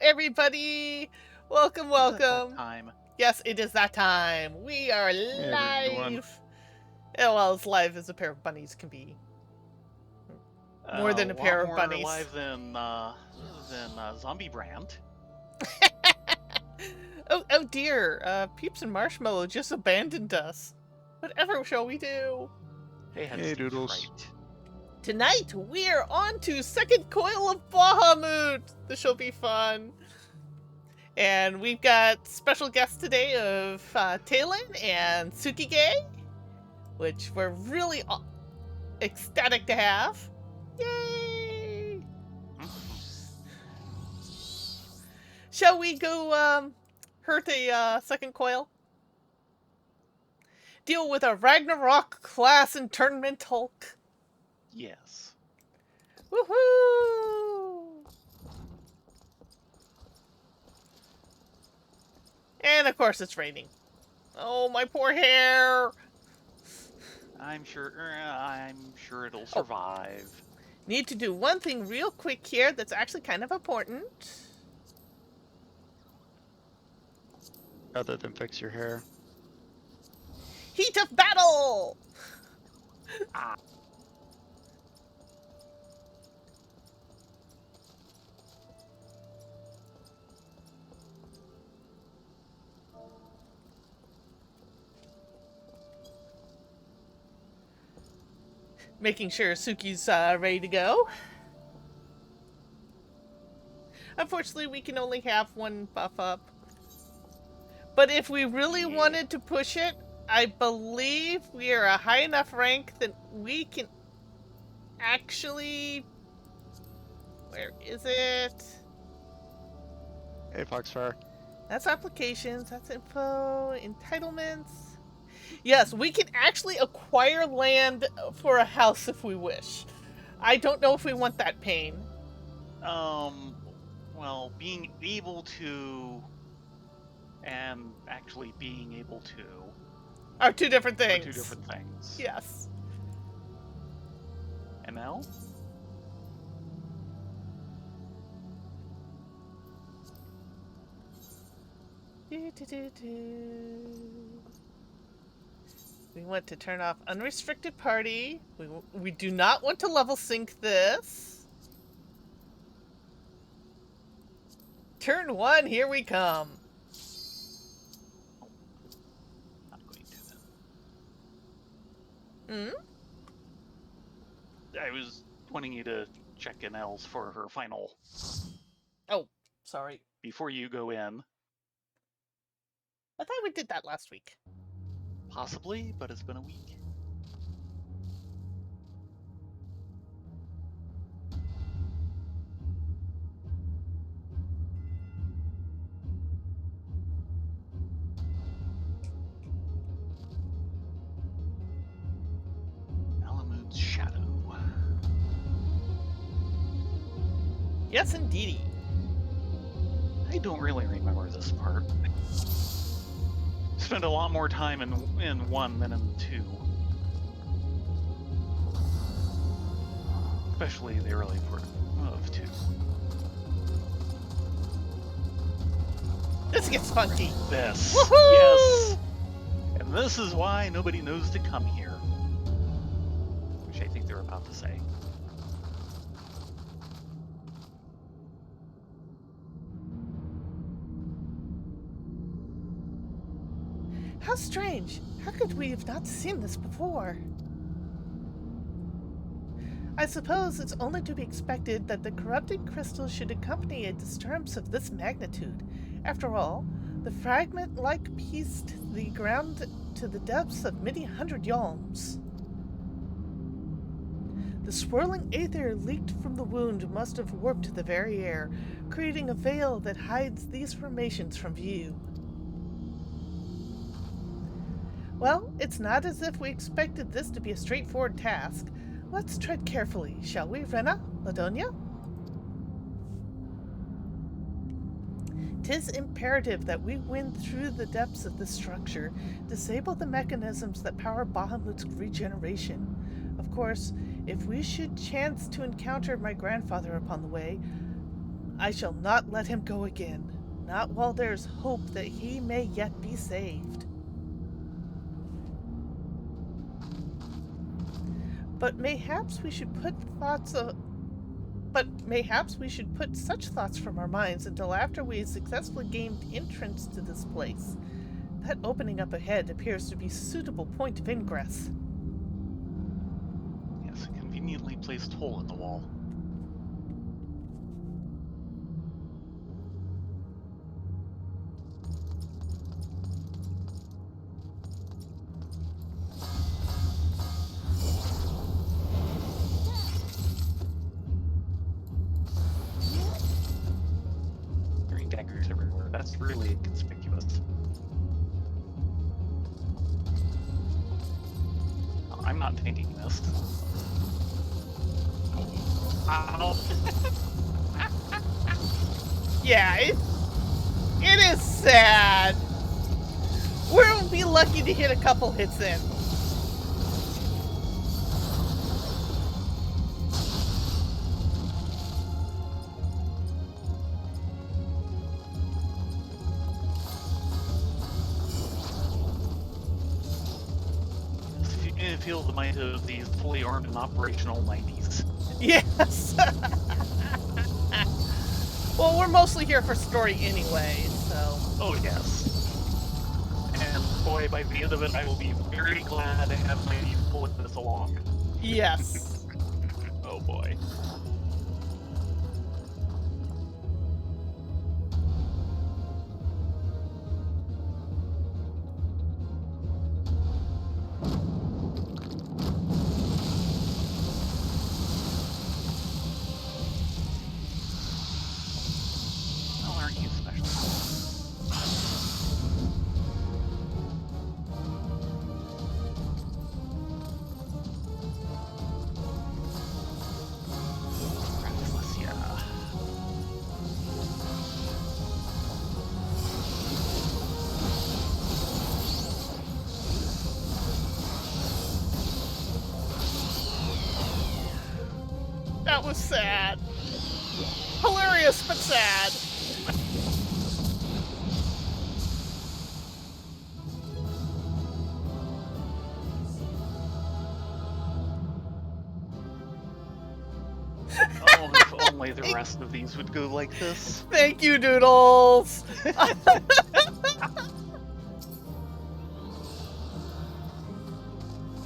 everybody! Welcome, Is it that welcome. time? Yes, it is that time. We are Hey, everyone. live. Well, as live as a pair of bunnies can be. More than a pair of bunnies. More live than Zombie Brand. Oh dear. Peeps and Marshmallow just abandoned us. Whatever shall we do? They had Hey, stage Doodles. fright. Tonight, we're on to second coil of Bahamut. This shall be fun. And we've got special guests today of Talon and Tsukige, which we're really ecstatic to have. Yay! Shall we go hurt a second coil? Deal with a Ragnarok class internment Hulk. Yes. Woohoo! And of course it's raining. Oh, my poor hair! I'm sure it'll survive. Need to do one thing real quick here that's actually kind of important. Other than fix your hair. Heat of battle! Ah. Making sure Suki's ready to go. Unfortunately, we can only have one buff up. But if we really wanted to push it, I believe we are a high enough rank that we can actually... Where is it? Hey, Foxfire. That's applications, that's info, entitlements. Yes, we can actually acquire land for a house if we wish. I don't know if we want that pain. Well, being able to and actually being able to Are two different things. are two different things. Yes. ML? We want to turn off unrestricted party. We do not want to level sync this. Turn 1, here we come. Not going to then. I was wanting you to check in Els for her final. Oh, sorry. Before you go in. I thought we did that last week. Possibly, but it's been a week. Alamoon's Shadow. Yes, indeedy. I don't really remember this part. Spent a lot more time in 1 than in 2. Especially the early part of 2. This gets funky. This. Woohoo! Yes! And this is why nobody knows to come here. Which I think they're about to say. How strange. How could we have not seen this before? I suppose it's only to be expected that the corrupted crystal should accompany a disturbance of this magnitude. After all, the fragment-like pieced the ground to the depths of many hundred yalms. The swirling aether leaked from the wound must have warped the very air, creating a veil that hides these formations from view. Well, it's not as if we expected this to be a straightforward task. Let's tread carefully, shall we, Rena? Ladonia? 'Tis imperative that we win through the depths of this structure, disable the mechanisms that power Bahamut's regeneration. Of course, if we should chance to encounter my grandfather upon the way, I shall not let him go again, not while there's hope that he may yet be saved. But mayhaps we should put such thoughts from our minds until after we have successfully gained entrance to this place. That opening up ahead appears to be a suitable point of ingress. Yes, a conveniently placed hole in the wall. Green daggers everywhere. That's really conspicuous. Oh, I'm not taking this. Ow. Yeah, it is sad. We'll be lucky to hit a couple hits in. Feel the might of these fully armed and operational 90s. Yes. Well, we're mostly here for story anyway, so. Oh, yes. And boy, by the end of it, I will be very glad to have my niece pulling this along. Yes. Oh boy. Well, aren't you special? Breathless, yeah. That was sad. Hilarious, but sad. Oh, if only the rest of these would go like this. Thank you, Doodles.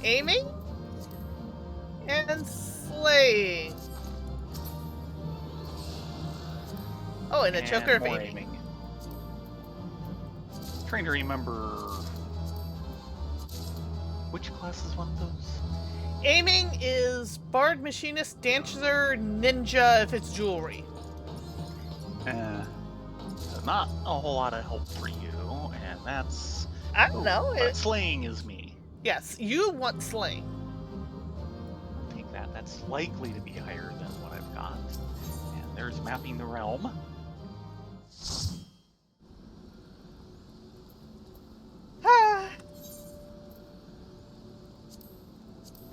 Aiming and slaying. Oh, and a choker of more aiming. Trying to remember which class is one of those. Aiming is Bard, Machinist, Dancer, Ninja if it's jewelry. So not a whole lot of help for you, and that's... I don't know. But slaying is me. Yes, you want slaying. I think that's likely to be higher than what I've got. And there's mapping the realm. Ah.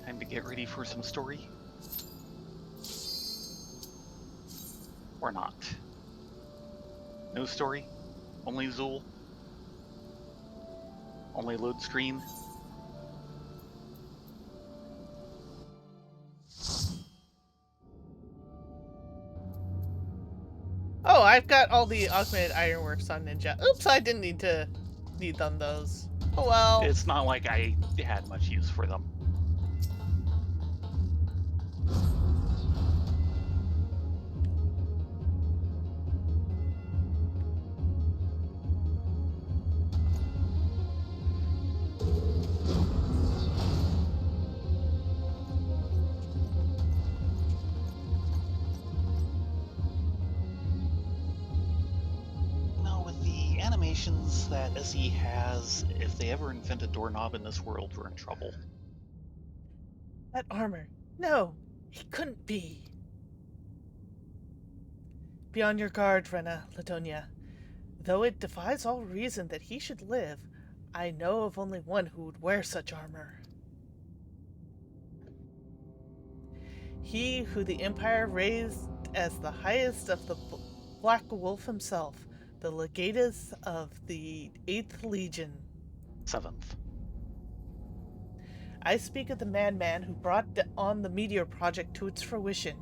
Time to get ready for some story. Or not. No story? Only Zool? Only load screen? Oh, I've got all the augmented ironworks on Ninja. Oops, I didn't need on those. Oh well. It's not like I had much use for them. Animations that SE has, if they ever invent a doorknob in this world, we're in trouble. That armor. No, he couldn't be. Be on your guard, Rena, Ladonia. Though it defies all reason that he should live, I know of only one who would wear such armor. He who the Empire raised as the highest of the Black Wolf himself, the legatus of the 8th Legion. 7th. I speak of the madman who brought on the Meteor Project to its fruition.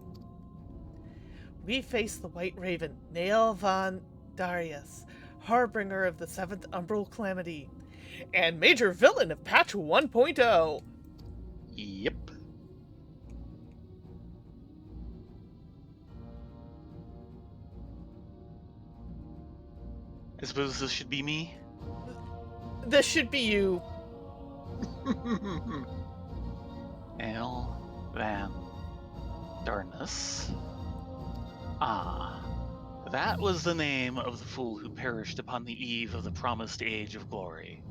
We face the White Raven, Nael von Darius, harbinger of the 7th Umbral Calamity, and major villain of Patch 1.0. Yep. I suppose this should be me. This should be you. Ale Van Darnus. Ah, that was the name of the fool who perished upon the eve of the promised Age of Glory.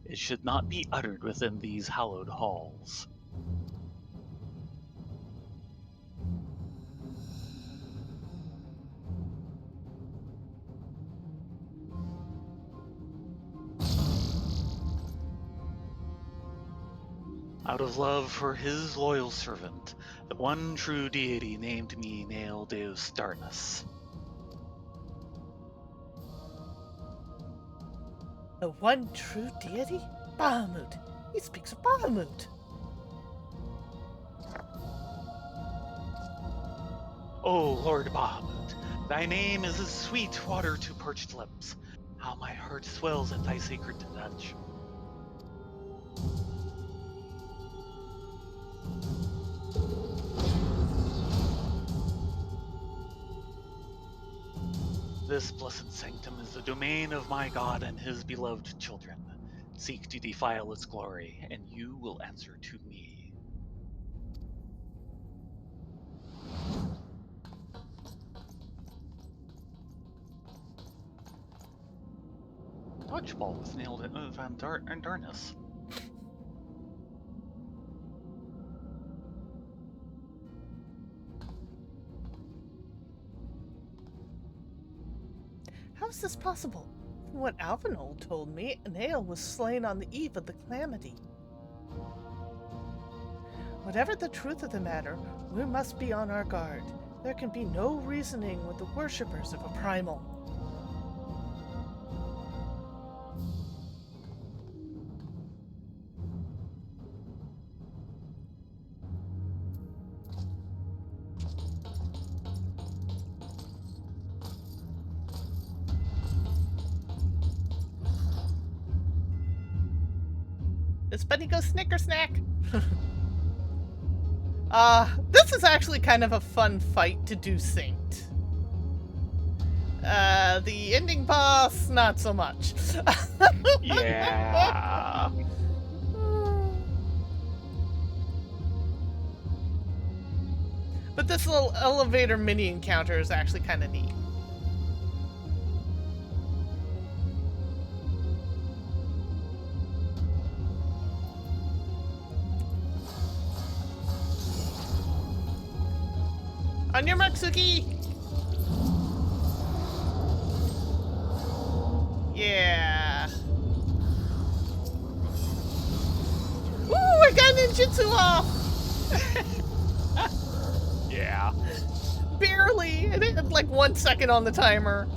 It should not be uttered within these hallowed halls. Out of love for his loyal servant, the one true deity named me Nael Deus Darnus. The one true deity? Bahamut. He speaks of Bahamut. O Lord Bahamut, thy name is as sweet water to parched lips. How my heart swells at thy sacred touch. This blessed sanctum is the domain of my God and his beloved children. Seek to defile its glory, and you will answer to me. Dodgeball was nailed at Van Darnus. How is this possible? From what Alvinold told me, Nael was slain on the eve of the calamity. Whatever the truth of the matter, we must be on our guard. There can be no reasoning with the worshippers of a primal. Does Bunny go snicker snack? This is actually kind of a fun fight to do synced. The ending boss, not so much. Yeah. But this little elevator mini encounter is actually kind of neat. On your mark, Suki! Yeah. Ooh, I got ninjutsu off! Yeah. Barely! It had like 1 second on the timer.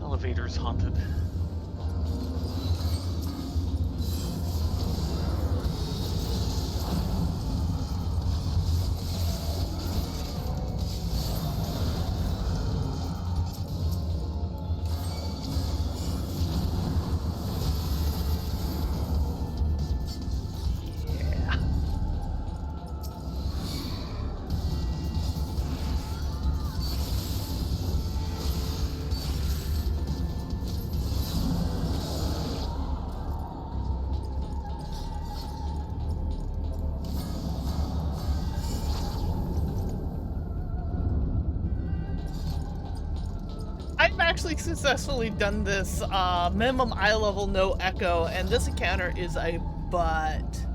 Elevator's haunted. Yeah. I've actually successfully done this minimum eye level, no echo, and this encounter is a butt.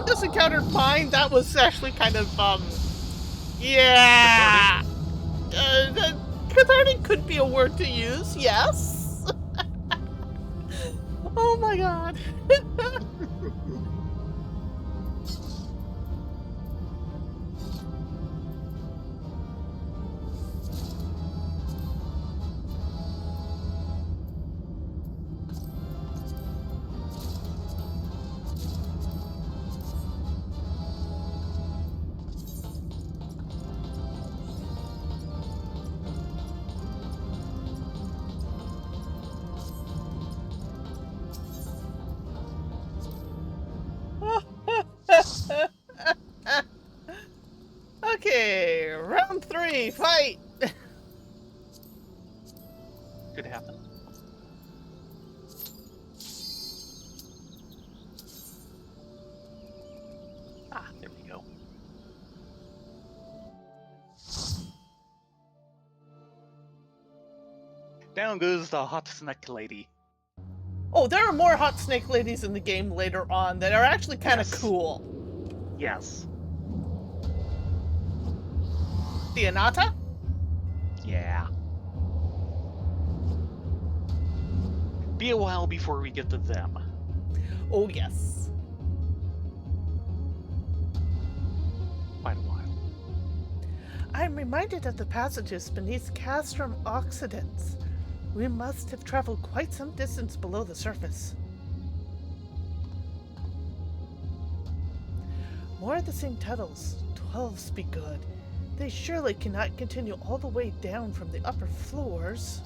just encountered mine. That was actually kind of, yeah. Cathartic could be a word to use, yes. Oh my god. Okay, round 3, fight! Could happen. Ah, there we go. Down goes the hot snake lady. Oh, there are more hot snake ladies in the game later on that are actually kind of Yes. cool. Yes. The Anata? Yeah. Be a while before we get to them. Oh, yes. Quite a while. I'm reminded of the passages beneath Castrum Occidents. We must have traveled quite some distance below the surface. More of the same tunnels. 12 speak good. They surely cannot continue all the way down from the upper floors.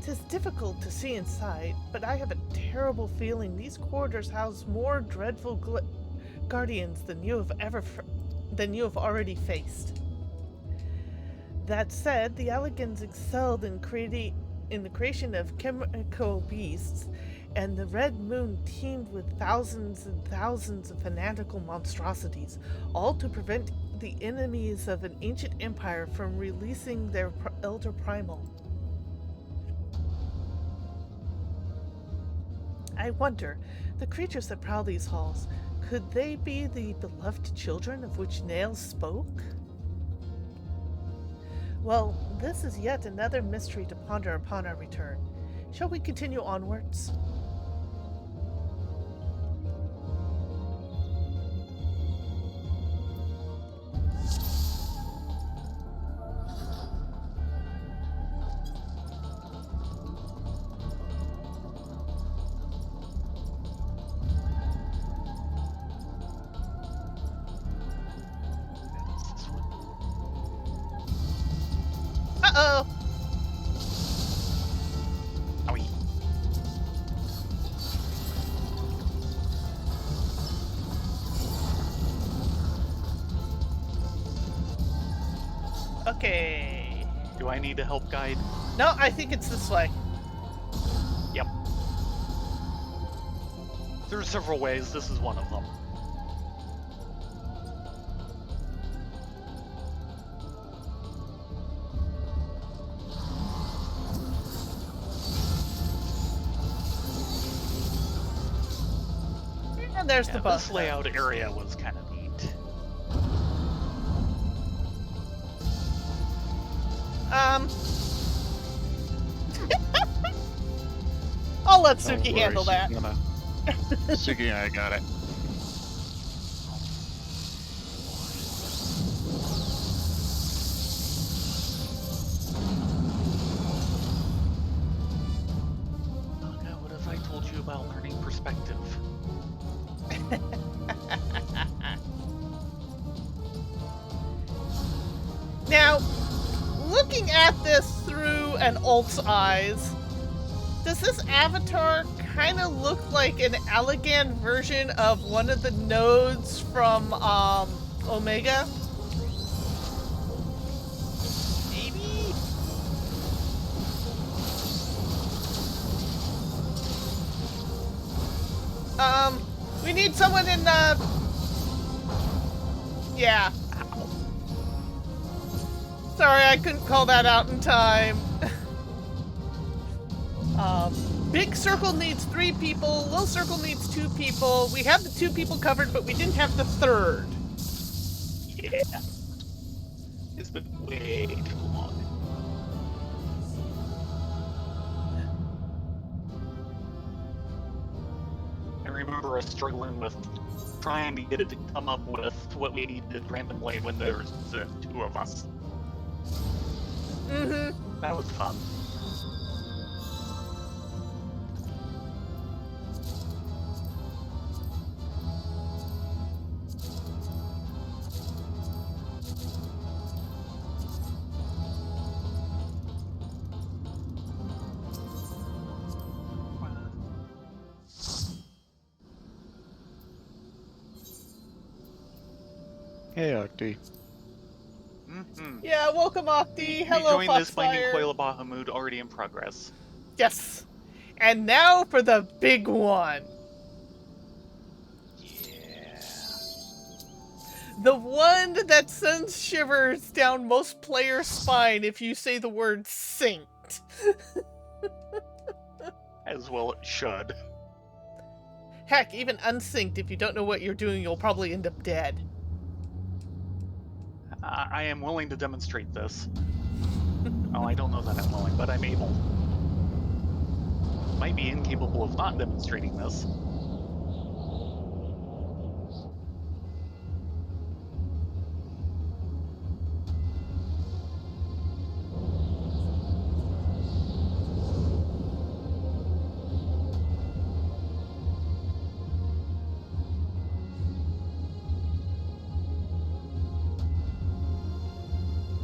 'Tis difficult to see inside, but I have a terrible feeling these corridors house more dreadful guardians than you have already faced. That said, the Alligans excelled in the creation of chemical beasts, and the Red Moon teemed with thousands and thousands of fanatical monstrosities, all to prevent the enemies of an ancient empire from releasing their elder primal. I wonder, the creatures that prowl these halls, could they be the beloved children of which Nails spoke? Well, this is yet another mystery to ponder upon our return. Shall we continue onwards? Uh-oh! Owie. Okay. Do I need a help guide? No, I think it's this way. Yep. There's several ways. This is one of them. And there's Yeah, the bus. this layout area was kind of neat. I'll let Don't Suki worry, handle that. Suki, I got it. Oh god, what if I told you about learning perspective? Now, looking at this through an alt's eyes, does this avatar kind of look like an Allagan version of one of the nodes from Omega? Maybe? We need someone in the... Yeah. Sorry, I couldn't call that out in time. Big circle needs 3 people, little circle needs 2 people. We have the 2 people covered, but we didn't have the 3rd. Yeah. It's been way too long. I remember us struggling with trying to get it to come up with what we needed randomly when there's 2 of us. Mm-hmm. That was fun. Hey, Octi. Mm-hmm. Yeah, welcome, Octi. We Hello, joined this Binding Foxfire. Coil of Bahamut already in progress. Yes. And now for the big one. Yeah. The one that sends shivers down most players' spine if you say the word synced. As well it should. Heck, even unsynced, if you don't know what you're doing, you'll probably end up dead. I am willing to demonstrate this. Oh, I don't know that I'm willing, but I'm able. Might be incapable of not demonstrating this.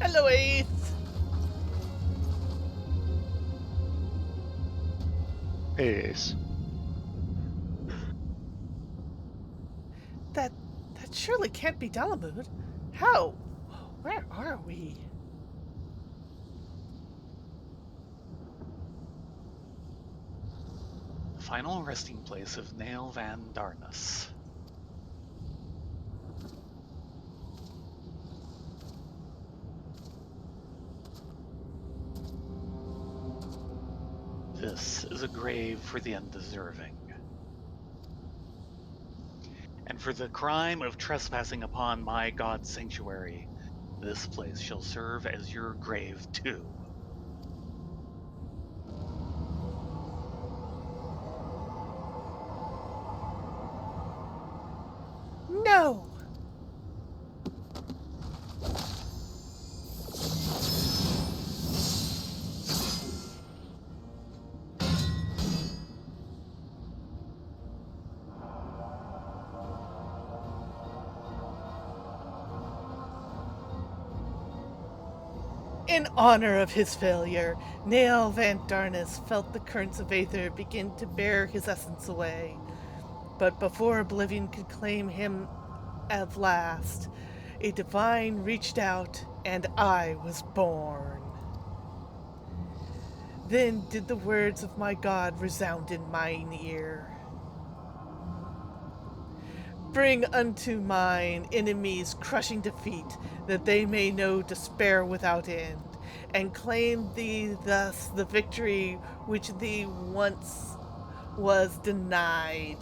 Hello, Eighth. Hey, Ace. That surely can't be Dalamud. How? Where are we? The final resting place of Nail Van Darnus. This is a grave for the undeserving. And for the crime of trespassing upon my God's sanctuary, this place shall serve as your grave too. No! In honor of his failure, Nail Van Darnus felt the currents of Aether begin to bear his essence away. But before oblivion could claim him at last, a divine reached out and I was born. Then did the words of my God resound in mine ear. Bring unto mine enemies crushing defeat, that they may know despair without end, and claim thee thus the victory which thee once was denied.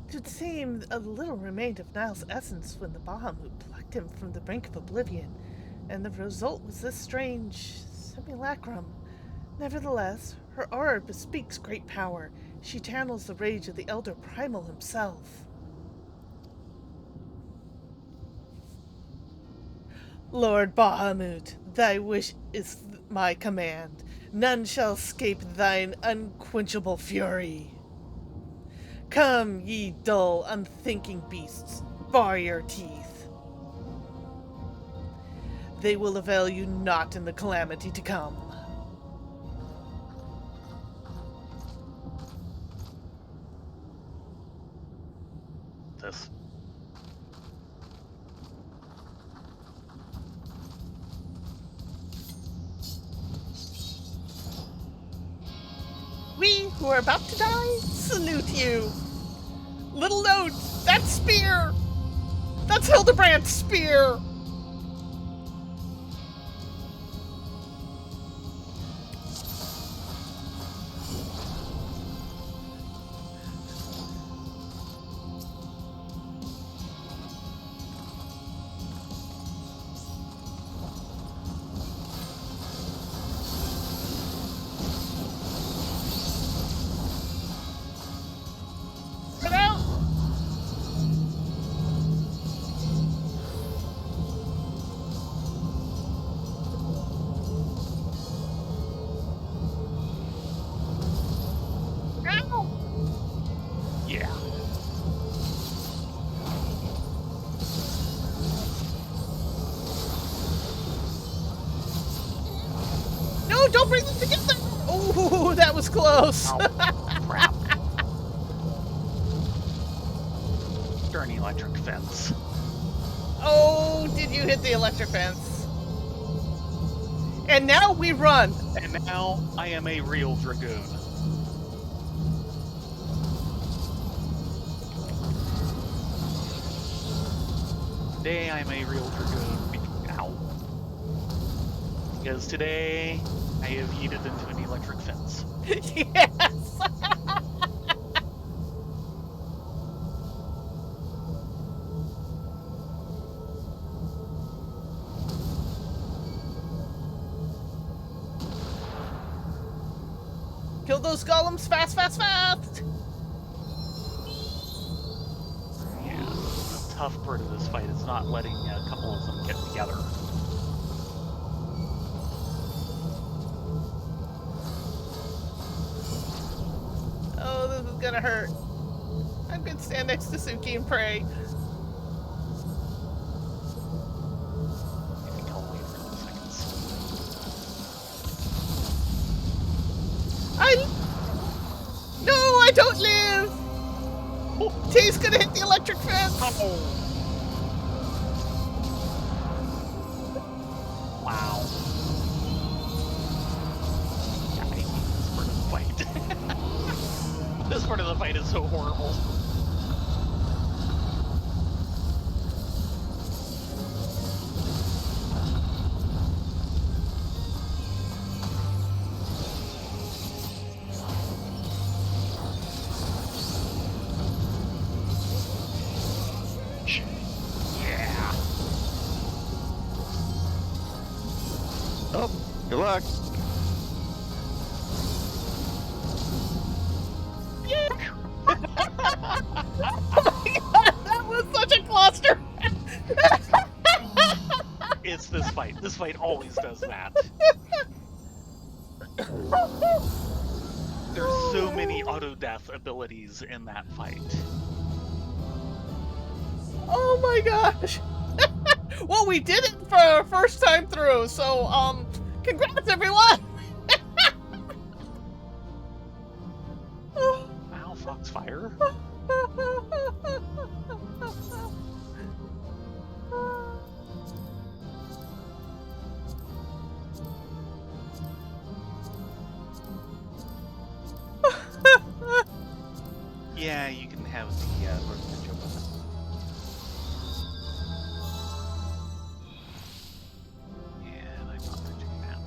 It would seem a little remained of Nile's essence when the Bahamut plucked him from the brink of oblivion, and the result was this strange simulacrum. Nevertheless, her aura bespeaks great power. She channels the rage of the Elder Primal himself. Lord Bahamut, thy wish is my command. None shall escape thine unquenchable fury. Come, ye dull, unthinking beasts, bar your teeth. they will avail you not in the calamity to come. This. We who are about to die salute you. Little note, that spear! That's Hildebrand's spear! Get out! Ow! Yeah. No, don't bring them together! Oh, that was close. Ow. Crap. Darn electric fence. Oh, did you hit the electric fence? And now we run. And now I am a real dragoon. Today I'm a real dragoon. Ow. Because today I have yeeted into an electric fence. Yes. Kill those golems fast, fast, fast! Yeah, the tough part of this fight is not letting a couple of them get together. Oh, this is gonna hurt. I'm gonna stand next to Suki and pray. Maybe I'll wait for 2 seconds. No, I don't live! Tay's gonna hit the electric fence! Oh. Wow. Yeah, I hate this part of the fight. This part of the fight is so horrible. Yeah. Oh, good luck. That was such a cluster! It's this fight. This fight always does that. There's so many auto-death abilities in that fight. Oh my gosh! Well, we did it for our first time through, so, congrats everyone! Wow, Foxfire. Yeah, you can have the roast joke with it. And I'm not touching that.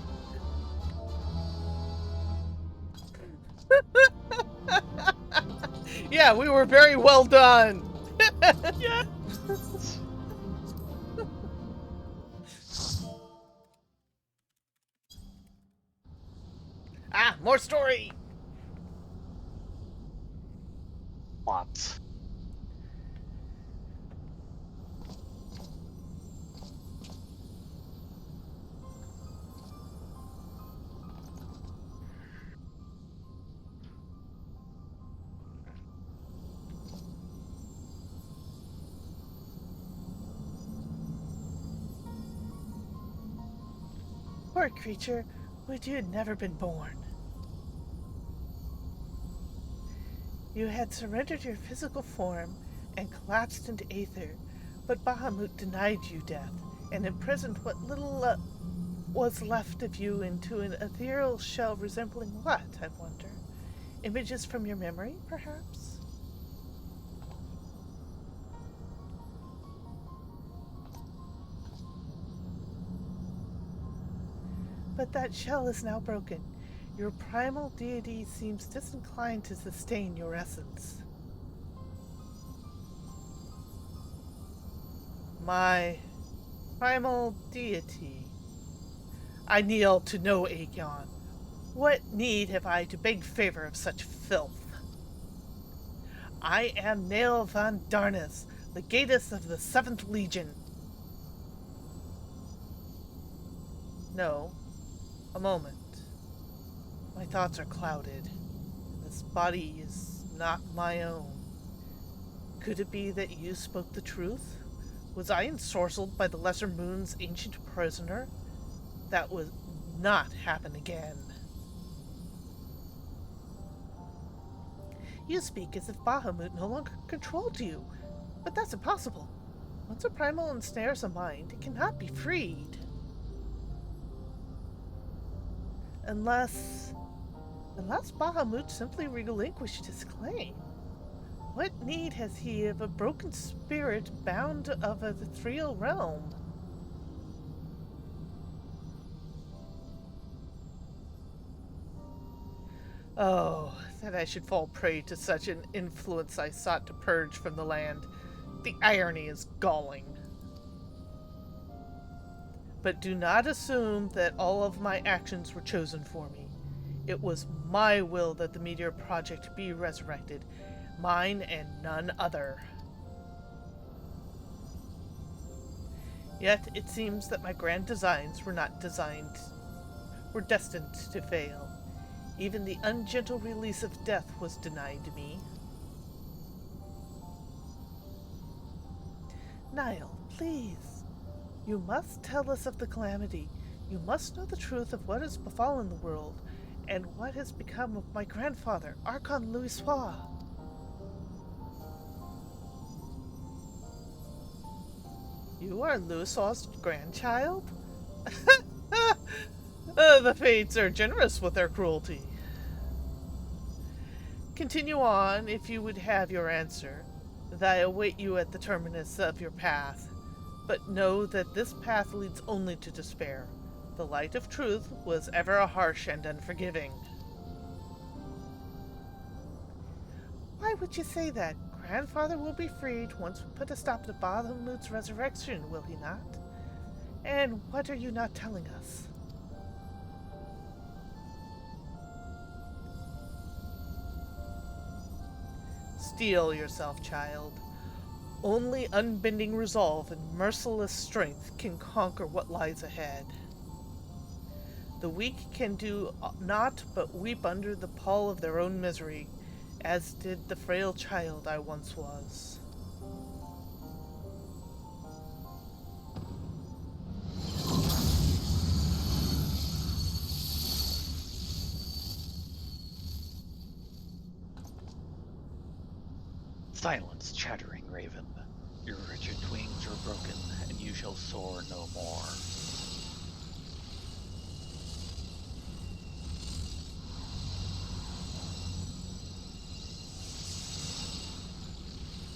Yeah, we were very well done! Yes! Ah, more story! Lots. Poor creature, would you had never been born. You had surrendered your physical form and collapsed into aether, but Bahamut denied you death and imprisoned what little was left of you into an ethereal shell resembling what, I wonder? Images from your memory, perhaps? But that shell is now broken. Your primal deity seems disinclined to sustain your essence. My primal deity. I kneel to no Aegon. What need have I to beg favor of such filth? I am Nail van Darnus, legatus of the 7th Legion. No, a moment. My thoughts are clouded. This body is not my own. Could it be that you spoke the truth? Was I ensorcelled by the Lesser Moon's ancient prisoner? That would not happen again. You speak as if Bahamut no longer controlled you, but that's impossible. Once a primal ensnares a mind, it cannot be freed. Unless Bahamut simply relinquished his claim. What need has he of a broken spirit bound of a ethereal realm? Oh, that I should fall prey to such an influence I sought to purge from the land. The irony is galling. But do not assume that all of my actions were chosen for me. It was my will that the Meteor Project be resurrected, mine and none other. Yet it seems that my grand designs were destined to fail. Even the ungentle release of death was denied me. Niall, please. You must tell us of the calamity. You must know the truth of what has befallen the world, and what has become of my grandfather, Archon Louisoix. You are Louisoix's grandchild? The fates are generous with their cruelty. Continue on if you would have your answer. I await you at the terminus of your path. But know that this path leads only to despair. The light of truth was ever harsh and unforgiving. Why would you say that? Grandfather will be freed once we put a stop to Bahamut's resurrection, will he not? And what are you not telling us? Steel yourself, child. Only unbending resolve and merciless strength can conquer what lies ahead. The weak can do naught but weep under the pall of their own misery, as did the frail child I once was. Silence, chattering raven. Your wretched wings are broken, and you shall soar no more.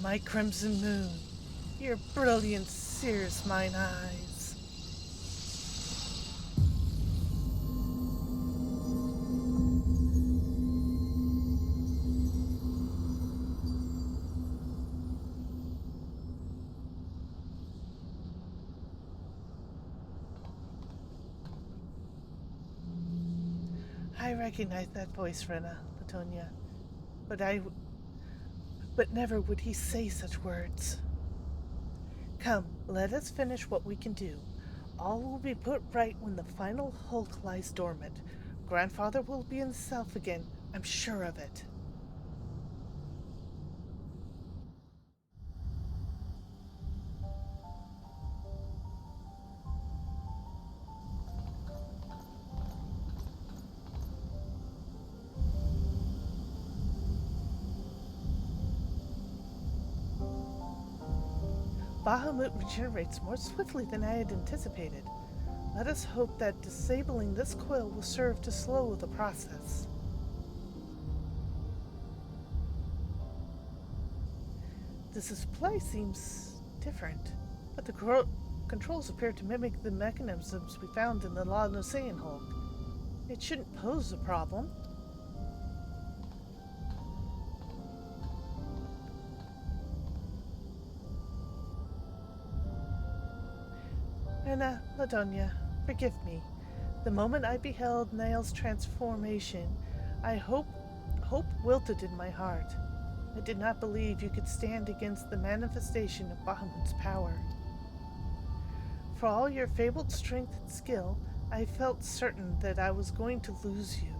My crimson moon, your brilliance sears mine eyes. I recognize that voice, Rena, Latonia, but never would he say such words. Come, let us finish what we can do. All will be put right when the final hulk lies dormant. Grandfather will be himself again, I'm sure of it. Bahamut regenerates more swiftly than I had anticipated. Let us hope that disabling this coil will serve to slow the process. This display seems different, but the controls appear to mimic the mechanisms we found in the Eorzea Hulk. It shouldn't pose a problem. Anna, Ladonia, forgive me. The moment I beheld Niall's transformation, hope wilted in my heart. I did not believe you could stand against the manifestation of Bahamut's power. For all your fabled strength and skill, I felt certain that I was going to lose you,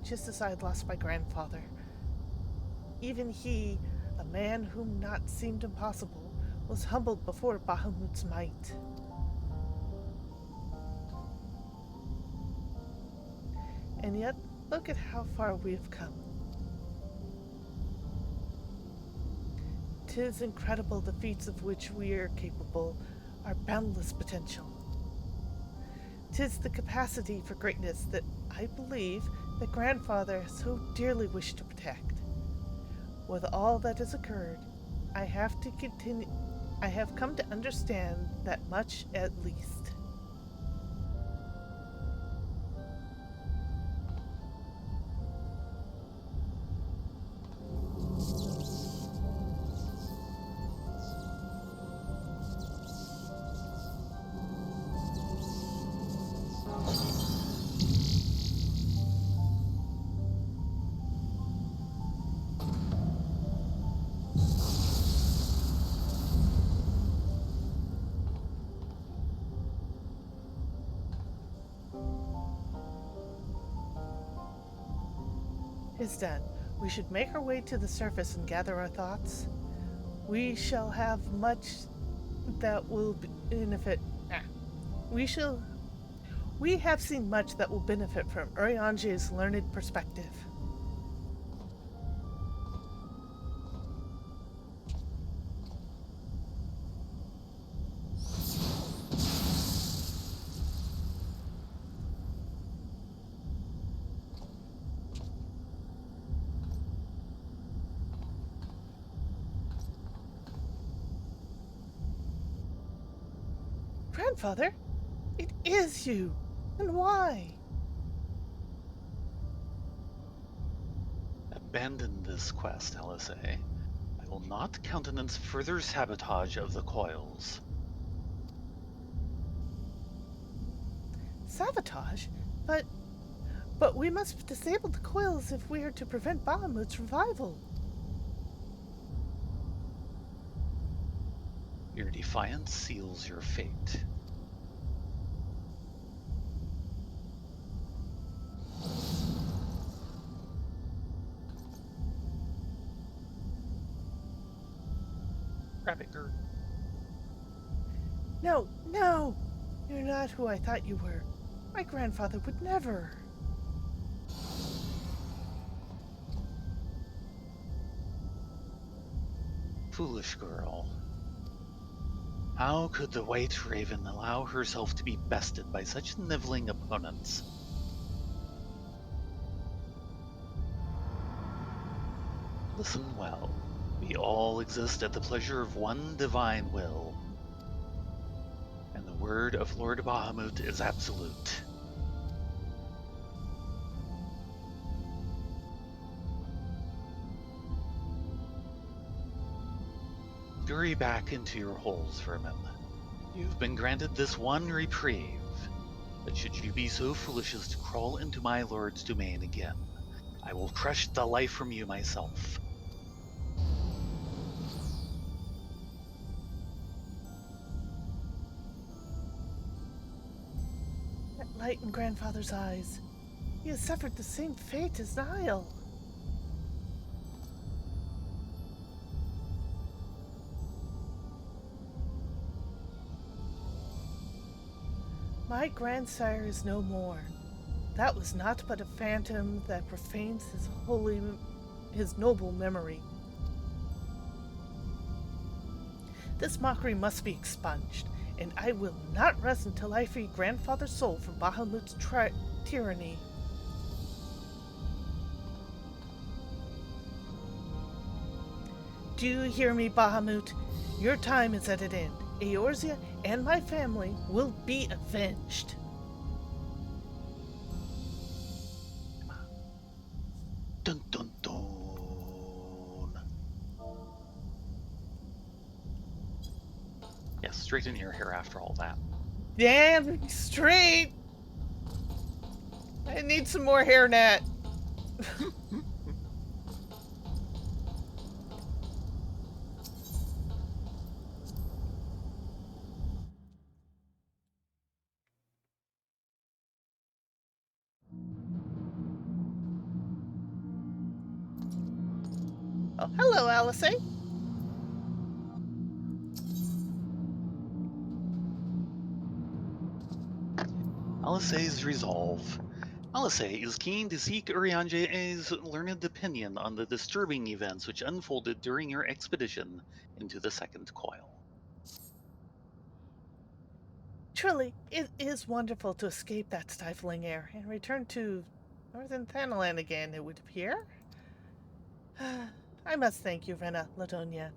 just as I had lost my grandfather. Even he, a man whom naught seemed impossible, was humbled before Bahamut's might. And yet, look at how far we have come. 'Tis incredible the feats of which we are capable, our boundless potential. 'Tis the capacity for greatness that I believe that grandfather so dearly wished to protect. With all that has occurred, I have come to understand that much at least. Is done. We should make our way to the surface and gather our thoughts. We shall have much that will benefit. We have seen much that will benefit from Eorzea's learned perspective. Grandfather, it is you. And why? Abandon this quest, Eorzea. I will not countenance further sabotage of the coils. Sabotage? But we must disable the coils if we are to prevent Bahamut's revival. Your defiance seals your fate. Rabbit girl. No! You're not who I thought you were. My grandfather would never. Foolish girl. How could the White Raven allow herself to be bested by such niveling opponents? Listen well. We all exist at the pleasure of one divine will. And the word of Lord Bahamut is absolute. Scurry back into your holes, vermin. You've been granted this one reprieve, but should you be so foolish as to crawl into my lord's domain again, I will crush the life from you myself. That light in grandfather's eyes. He has suffered the same fate as Niall. My grandsire is no more. That was naught but a phantom that profanes his noble memory. This mockery must be expunged, and I will not rest until I free Grandfather's soul from Bahamut's tyranny. Do you hear me, Bahamut? Your time is at an end. Eorzea and my family will be avenged. Dun dun dun. Yes, straighten your hair after all that. Damn straight! I need some more hairnet. Oh, hello, Alice. Alice's resolve. Alice is keen to seek Urianje's learned opinion on the disturbing events which unfolded during your expedition into the second coil. Truly, it is wonderful to escape that stifling air and return to northern Thanalan again, it would appear. I must thank you, Rena Ladonia.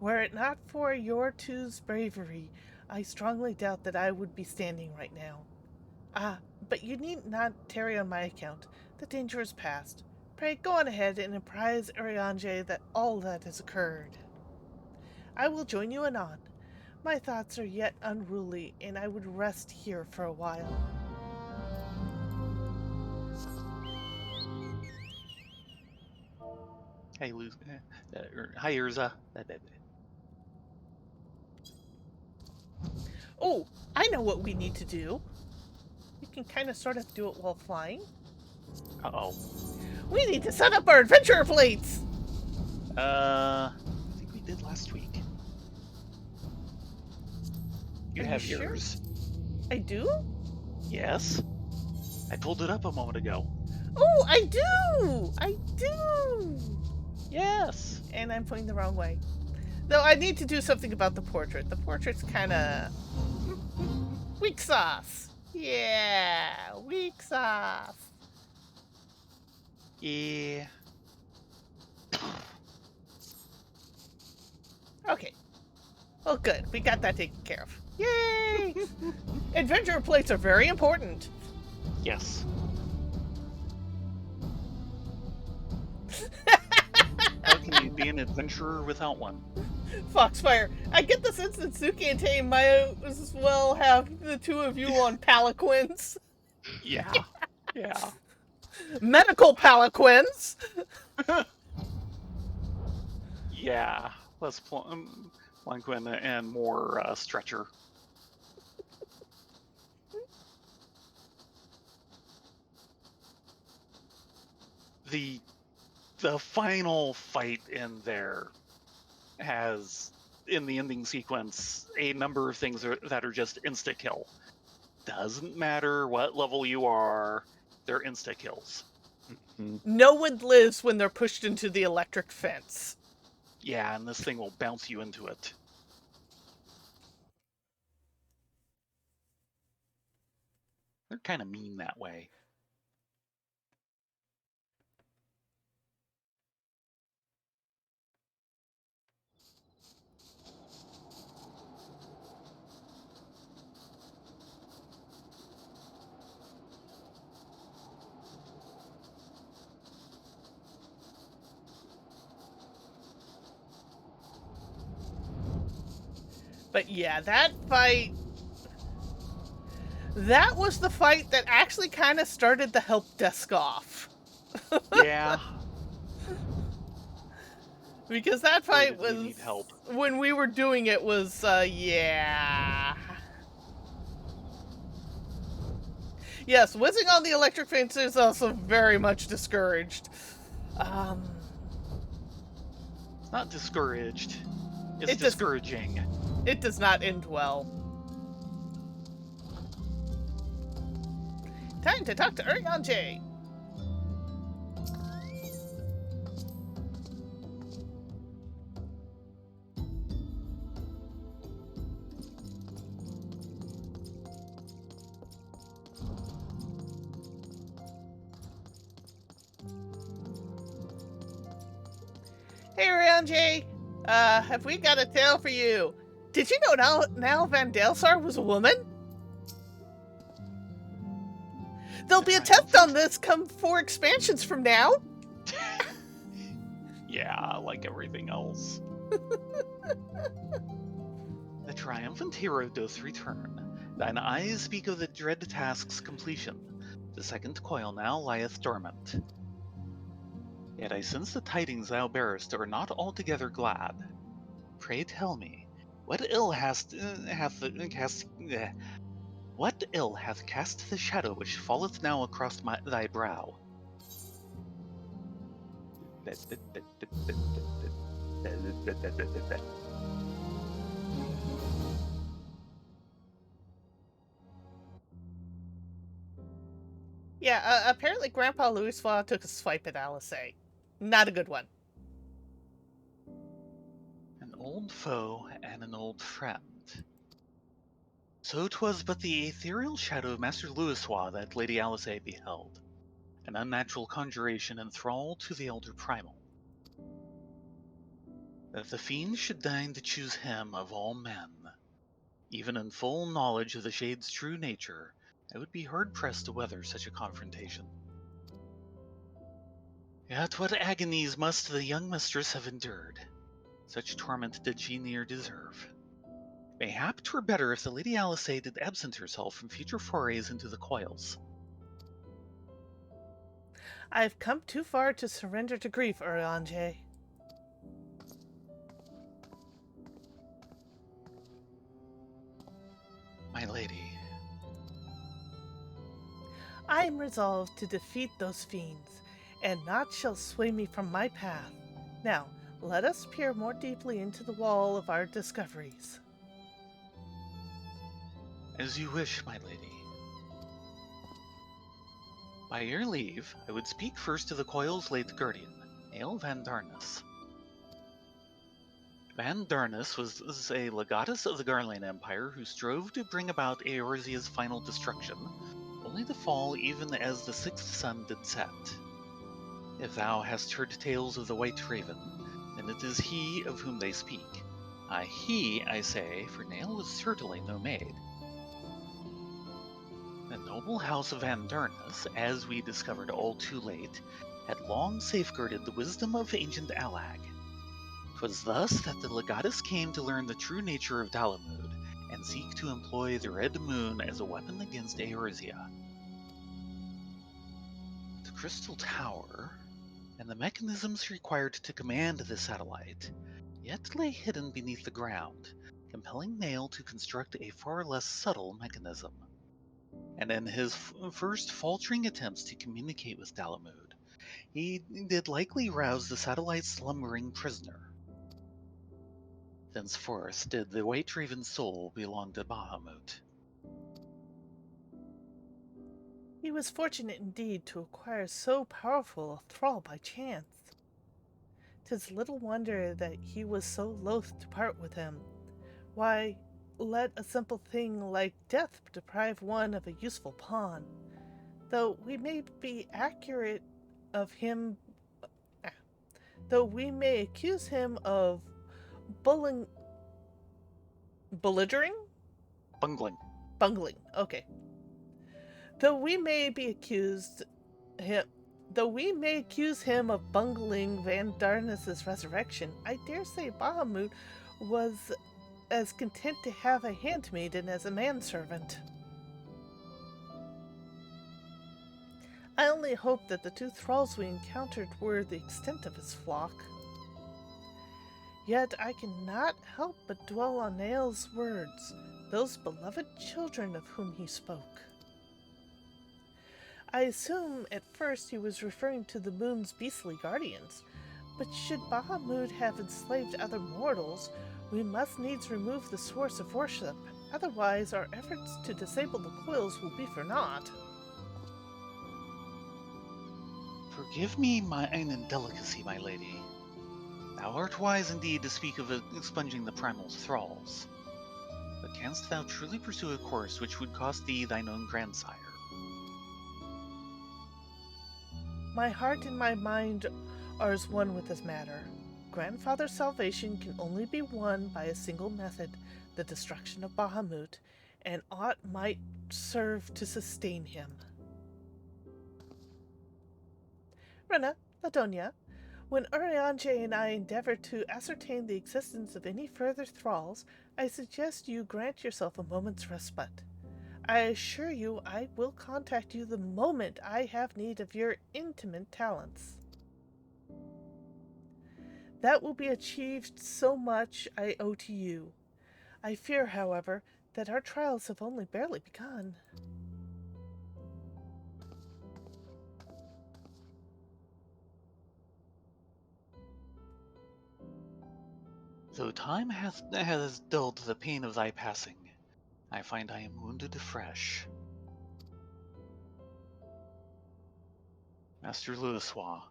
Were it not for your two's bravery, I strongly doubt that I would be standing right now. But you need not tarry on my account. The danger is past. Pray go on ahead and apprise Urianje that all that has occurred. I will join you anon. My thoughts are yet unruly, and I would rest here for a while. Hey, hi, Eorzea. Oh, I know what we need to do. We can kind of sort of do it while flying. Uh-oh. We need to set up our adventure plates! I think we did last week. You Are have you sure? yours. I do? Yes. I pulled it up a moment ago. Oh, I do! I do! Yes. And I'm pointing the wrong way. Though I need to do something about the portrait. The portrait's kind of weak sauce. Yeah, weak sauce. Yeah. Okay. Oh, good. We got that taken care of. Yay! Adventure plates are very important. Yes. How can you be an adventurer without one? Foxfire, I get the sense that Suki and Tay might as well have the two of you on palanquins. Yeah. Yeah. Medical palanquins. Yeah. Less planquin and more stretcher. The final fight in there has, in the ending sequence, a number of things that are just insta-kill. Doesn't matter what level you are, they're insta-kills. No one lives when they're pushed into the electric fence. Yeah, and this thing will bounce you into it. They're kind of mean that way. But yeah, that fight... That was the fight that actually kind of started the help desk off. Yeah. Because that fight was... need help. When we were doing it was, yeah... Yes, whizzing on the electric fence is also very much discouraged. It's not discouraged. It's discouraging. It does not end well. Time to talk to Urianje. Anjay, have we got a tale for you? Did you know Nal Van Delsar was a woman? There'll be a test on this come 4 expansions from now. Yeah, like everything else. The triumphant hero doth return. Thine eyes speak of the dread task's completion. The second coil now lieth dormant. Yet I sense the tidings thou bearest are not altogether glad. Pray tell me, what ill hath cast the shadow which falleth now across thy brow? Yeah, apparently Grandpa Louisfoy took a swipe at Alice. Not a good one. An old foe and an old friend. So 'twas but the ethereal shadow of Master Louisfoy that Lady Alice beheld, an unnatural conjuration and thrall to the elder primal. That the fiend should deign to choose him of all men, even in full knowledge of the shade's true nature, I would be hard-pressed to weather such a confrontation. Yet what agonies must the young mistress have endured? Such torment did she near deserve. Mayhap 'twere better if the Lady Alice did absent herself from future forays into the coils. I've come too far to surrender to grief, Eorzea. My lady, I am resolved to defeat those fiends, and naught shall sway me from my path. Now, let us peer more deeply into the wall of our discoveries. as you wish, my lady. By your leave, I would speak first to the coil's late guardian, Nael Van Darnus. Van Darnus was a legatus of the Garlane Empire who strove to bring about Eorzea's final destruction, only to fall even as the sixth sun did set. If thou hast heard tales of the White Raven, then it is he of whom they speak. He, I say, for Nael was certainly no maid. The noble house of Van Darnus, as we discovered all too late, had long safeguarded the wisdom of ancient Allag. 'Twas thus that the legatus came to learn the true nature of Dalamud, and seek to employ the Red Moon as a weapon against Eorzea. The Crystal Tower, and the mechanisms required to command the satellite, yet lay hidden beneath the ground, compelling Nael to construct a far less subtle mechanism. And in his first faltering attempts to communicate with Dalamud, he did likely rouse the satellite's slumbering prisoner. Thenceforth did the White Raven's soul belong to Bahamut. He was fortunate indeed to acquire so powerful a thrall by chance. 'Tis little wonder that he was so loath to part with him. Why, let a simple thing like death deprive one of a useful pawn. Though we may be accurate of him, though we may accuse him of belligerering? Bungling. Okay. Though we may accuse him of bungling Van Darnus's resurrection, I dare say Bahamut was as content to have a handmaiden as a manservant. I only hope that the 2 thralls we encountered were the extent of his flock. Yet I cannot help but dwell on Nael's words, those beloved children of whom he spoke. I assume at first he was referring to the moon's beastly guardians, but should Bahamut have enslaved other mortals, we must needs remove the source of worship, otherwise our efforts to disable the coils will be for naught. Forgive me mine indelicacy, my lady. Thou art wise indeed to speak of expunging the primal's thralls. But canst thou truly pursue a course which would cost thee thine own grandsire? My heart and my mind are as one with this matter. grandfather's salvation can only be won by a single method, the destruction of Bahamut, and aught might serve to sustain him. Rena, Ladonia, when Urianger and I endeavor to ascertain the existence of any further thralls, I suggest you grant yourself a moment's respite. I assure you I will contact you the moment I have need of your intimate talents. That will be achieved so much I owe to you. I fear, however, that our trials have only barely begun. Though time has dulled the pain of thy passing, I find I am wounded afresh. Master Louisoix,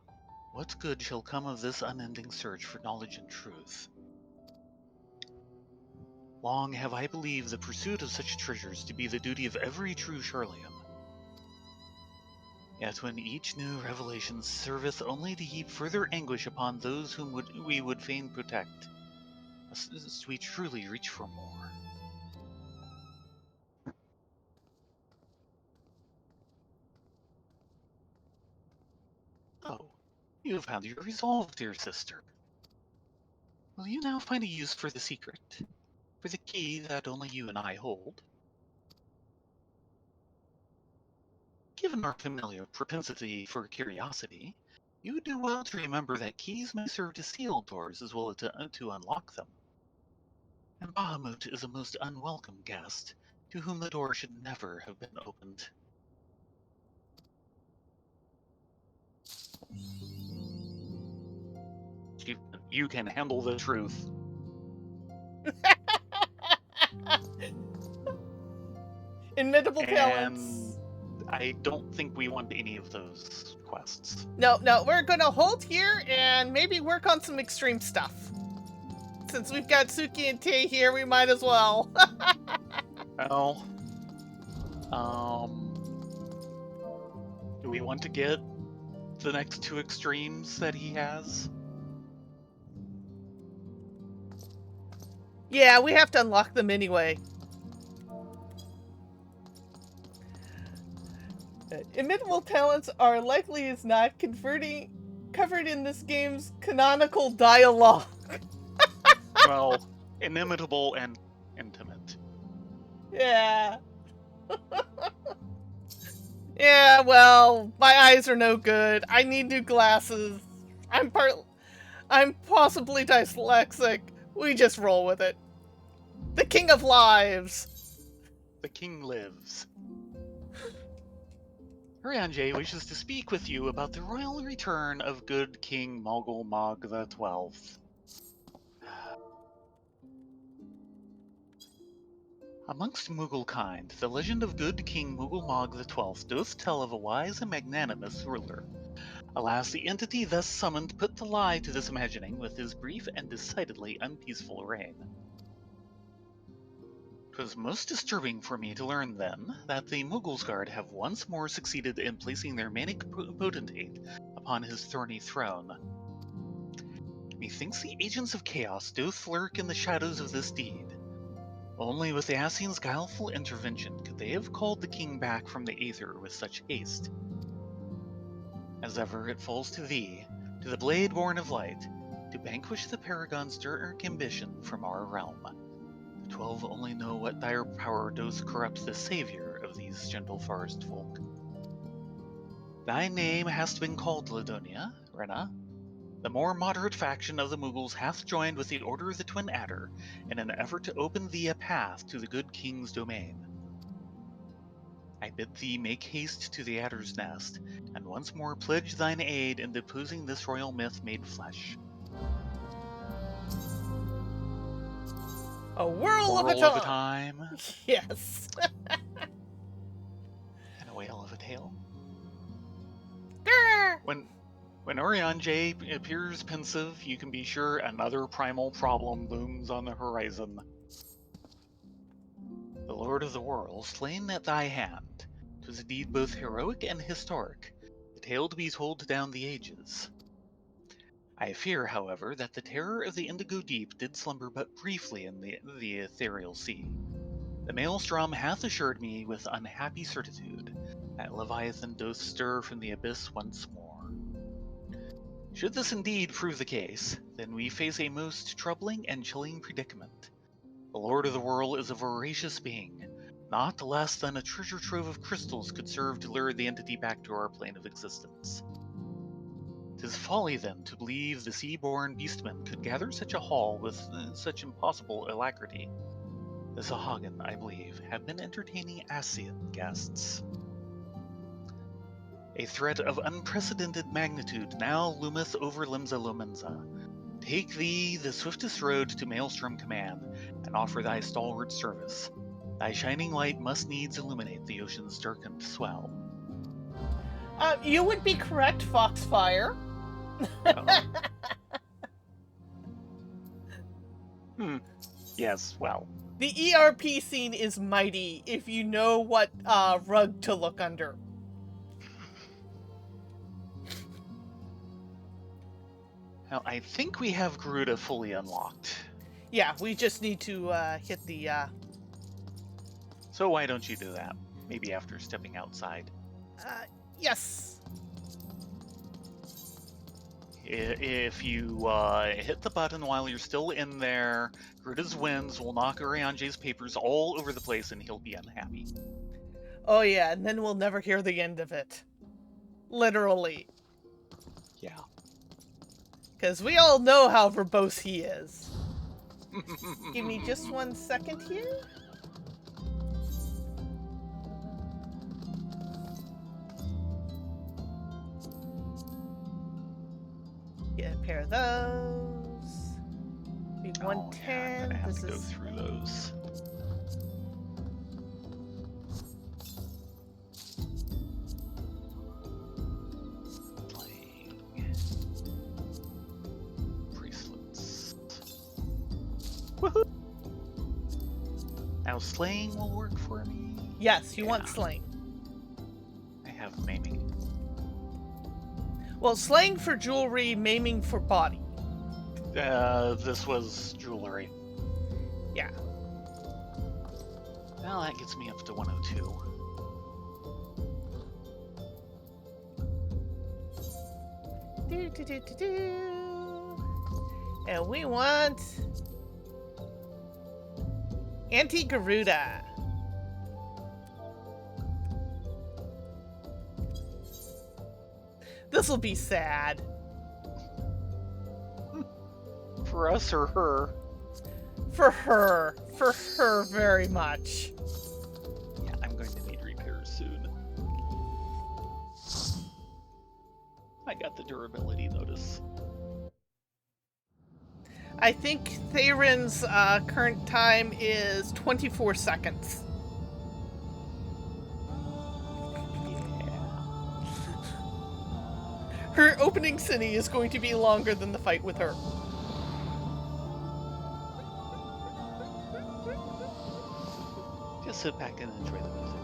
what good shall come of this unending search for knowledge and truth? Long have I believed the pursuit of such treasures to be the duty of every true Charlian. Yet when each new revelation serveth only to heap further anguish upon those whom we would fain protect, must we truly reach for more? Oh, you have found your resolve, dear sister. Will you now find a use for the secret? For the key that only you and I hold? Given our familiar propensity for curiosity, you would do well to remember that keys may serve to seal doors as well as to unlock them. And Bahamut is a most unwelcome guest, to whom the door should never have been opened. You can handle the truth. Inimitable And talents. I don't think we want any of those quests. No, we're gonna hold here and maybe work on some extreme stuff. Since we've got Suki and Tay here, we might as well. Well, do we want to get the next two extremes that he has? Yeah, we have to unlock them anyway. Inimitable talents are likely as not covered in this game's canonical dialogue. Well, inimitable and intimate. Yeah. Yeah, well, my eyes are no good. I need new glasses. I'm possibly dyslexic. We just roll with it. The King of Lives. The king lives. Urianger wishes to speak with you about the royal return of good King Mogul Mog the 12th. Amongst Mughal kind, the legend of good King Mughal Mog the 12th doth tell of a wise and magnanimous ruler. Alas, the entity thus summoned put the lie to this imagining with his brief and decidedly unpeaceful reign. 'Twas most disturbing for me to learn then that the Mughals guard have once more succeeded in placing their manic potentate upon his thorny throne. Methinks the agents of chaos doth lurk in the shadows of this deed. Only with the Ascian's guileful intervention could they have called the king back from the aether with such haste. As ever, it falls to thee, to the blade born of light, to vanquish the paragon's dark ambition from our realm. The 12 only know what dire power doth corrupt the savior of these gentle forest folk. Thy name hast been called, Ladonia, Rena. The more moderate faction of the Mughals hath joined with the Order of the Twin Adder in an effort to open thee a path to the good king's domain. I bid thee make haste to the Adder's Nest, and once more pledge thine aid in deposing this royal myth made flesh. A whirl of a Whirl of a time. time, Yes. and a whale of a tale. Grr. When Urianger appears pensive, you can be sure another primal problem looms on the horizon. The Lord of the World, slain at thy hand, 'twas a deed both heroic and historic, a tale to be told down the ages. I fear, however, that the terror of the Indigo Deep did slumber but briefly in the ethereal sea. The maelstrom hath assured me with unhappy certitude that Leviathan doth stir from the abyss once more. Should this indeed prove the case, then we face a most troubling and chilling predicament. The Lord of the World is a voracious being. Not less than a treasure trove of crystals could serve to lure the entity back to our plane of existence. 'Tis folly, then, to believe the sea-born beastmen could gather such a haul with such impossible alacrity. The Sahagin, I believe, have been entertaining Asian guests. A threat of unprecedented magnitude now loometh over Limsa Lomensa. Take thee the swiftest road to Maelstrom Command, and offer thy stalwart service. Thy shining light must needs illuminate the ocean's darkened swell. You would be correct, Foxfire. Yes, well. The ERP scene is mighty if you know what rug to look under. Well, I think we have Garuda fully unlocked. Yeah, we just need to hit the... So why don't you do that? Maybe after stepping outside. Yes. If you hit the button while you're still in there, Garuda's winds will knock Urianje's papers all over the place and he'll be unhappy. Oh yeah, and then we'll never hear the end of it. Literally. Yeah. Because we all know how verbose he is. Give me just 1 second here. Get a pair of those. Be 110. I'm gonna have This to go is through those. Bracelets. Woohoo! Now slaying will work for me. yes. You want slaying. I have maiming. Well, slaying for jewelry, maiming for body. This was jewelry. Yeah. Well, that gets me up to 102. And we want Anti-Garuda. This'll be sad. For us or her? For her. For her very much. Yeah, I'm going to need repairs soon. I got the durability notice. I think Theron's current time is 24 seconds. Her opening cine is going to be longer than the fight with her. Just sit back and enjoy the music.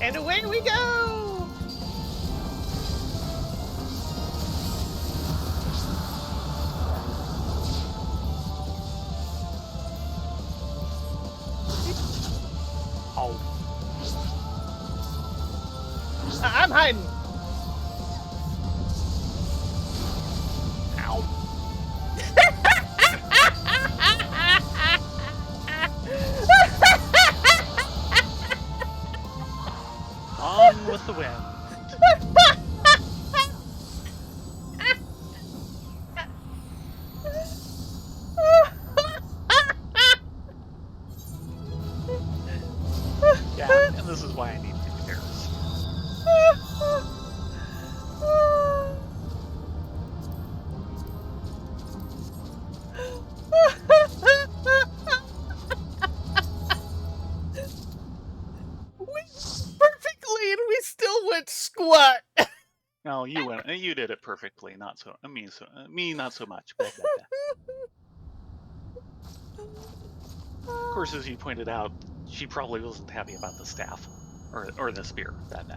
And away we go! Oh. I'm hiding. Ow. On with the wind. This is why I need two pairs. Perfectly, and we still went squat. No, you did it perfectly. Not so me, not so much. Blah, blah, blah. Of course, as you pointed out, she probably wasn't happy about the staff or the spear. Blah, blah.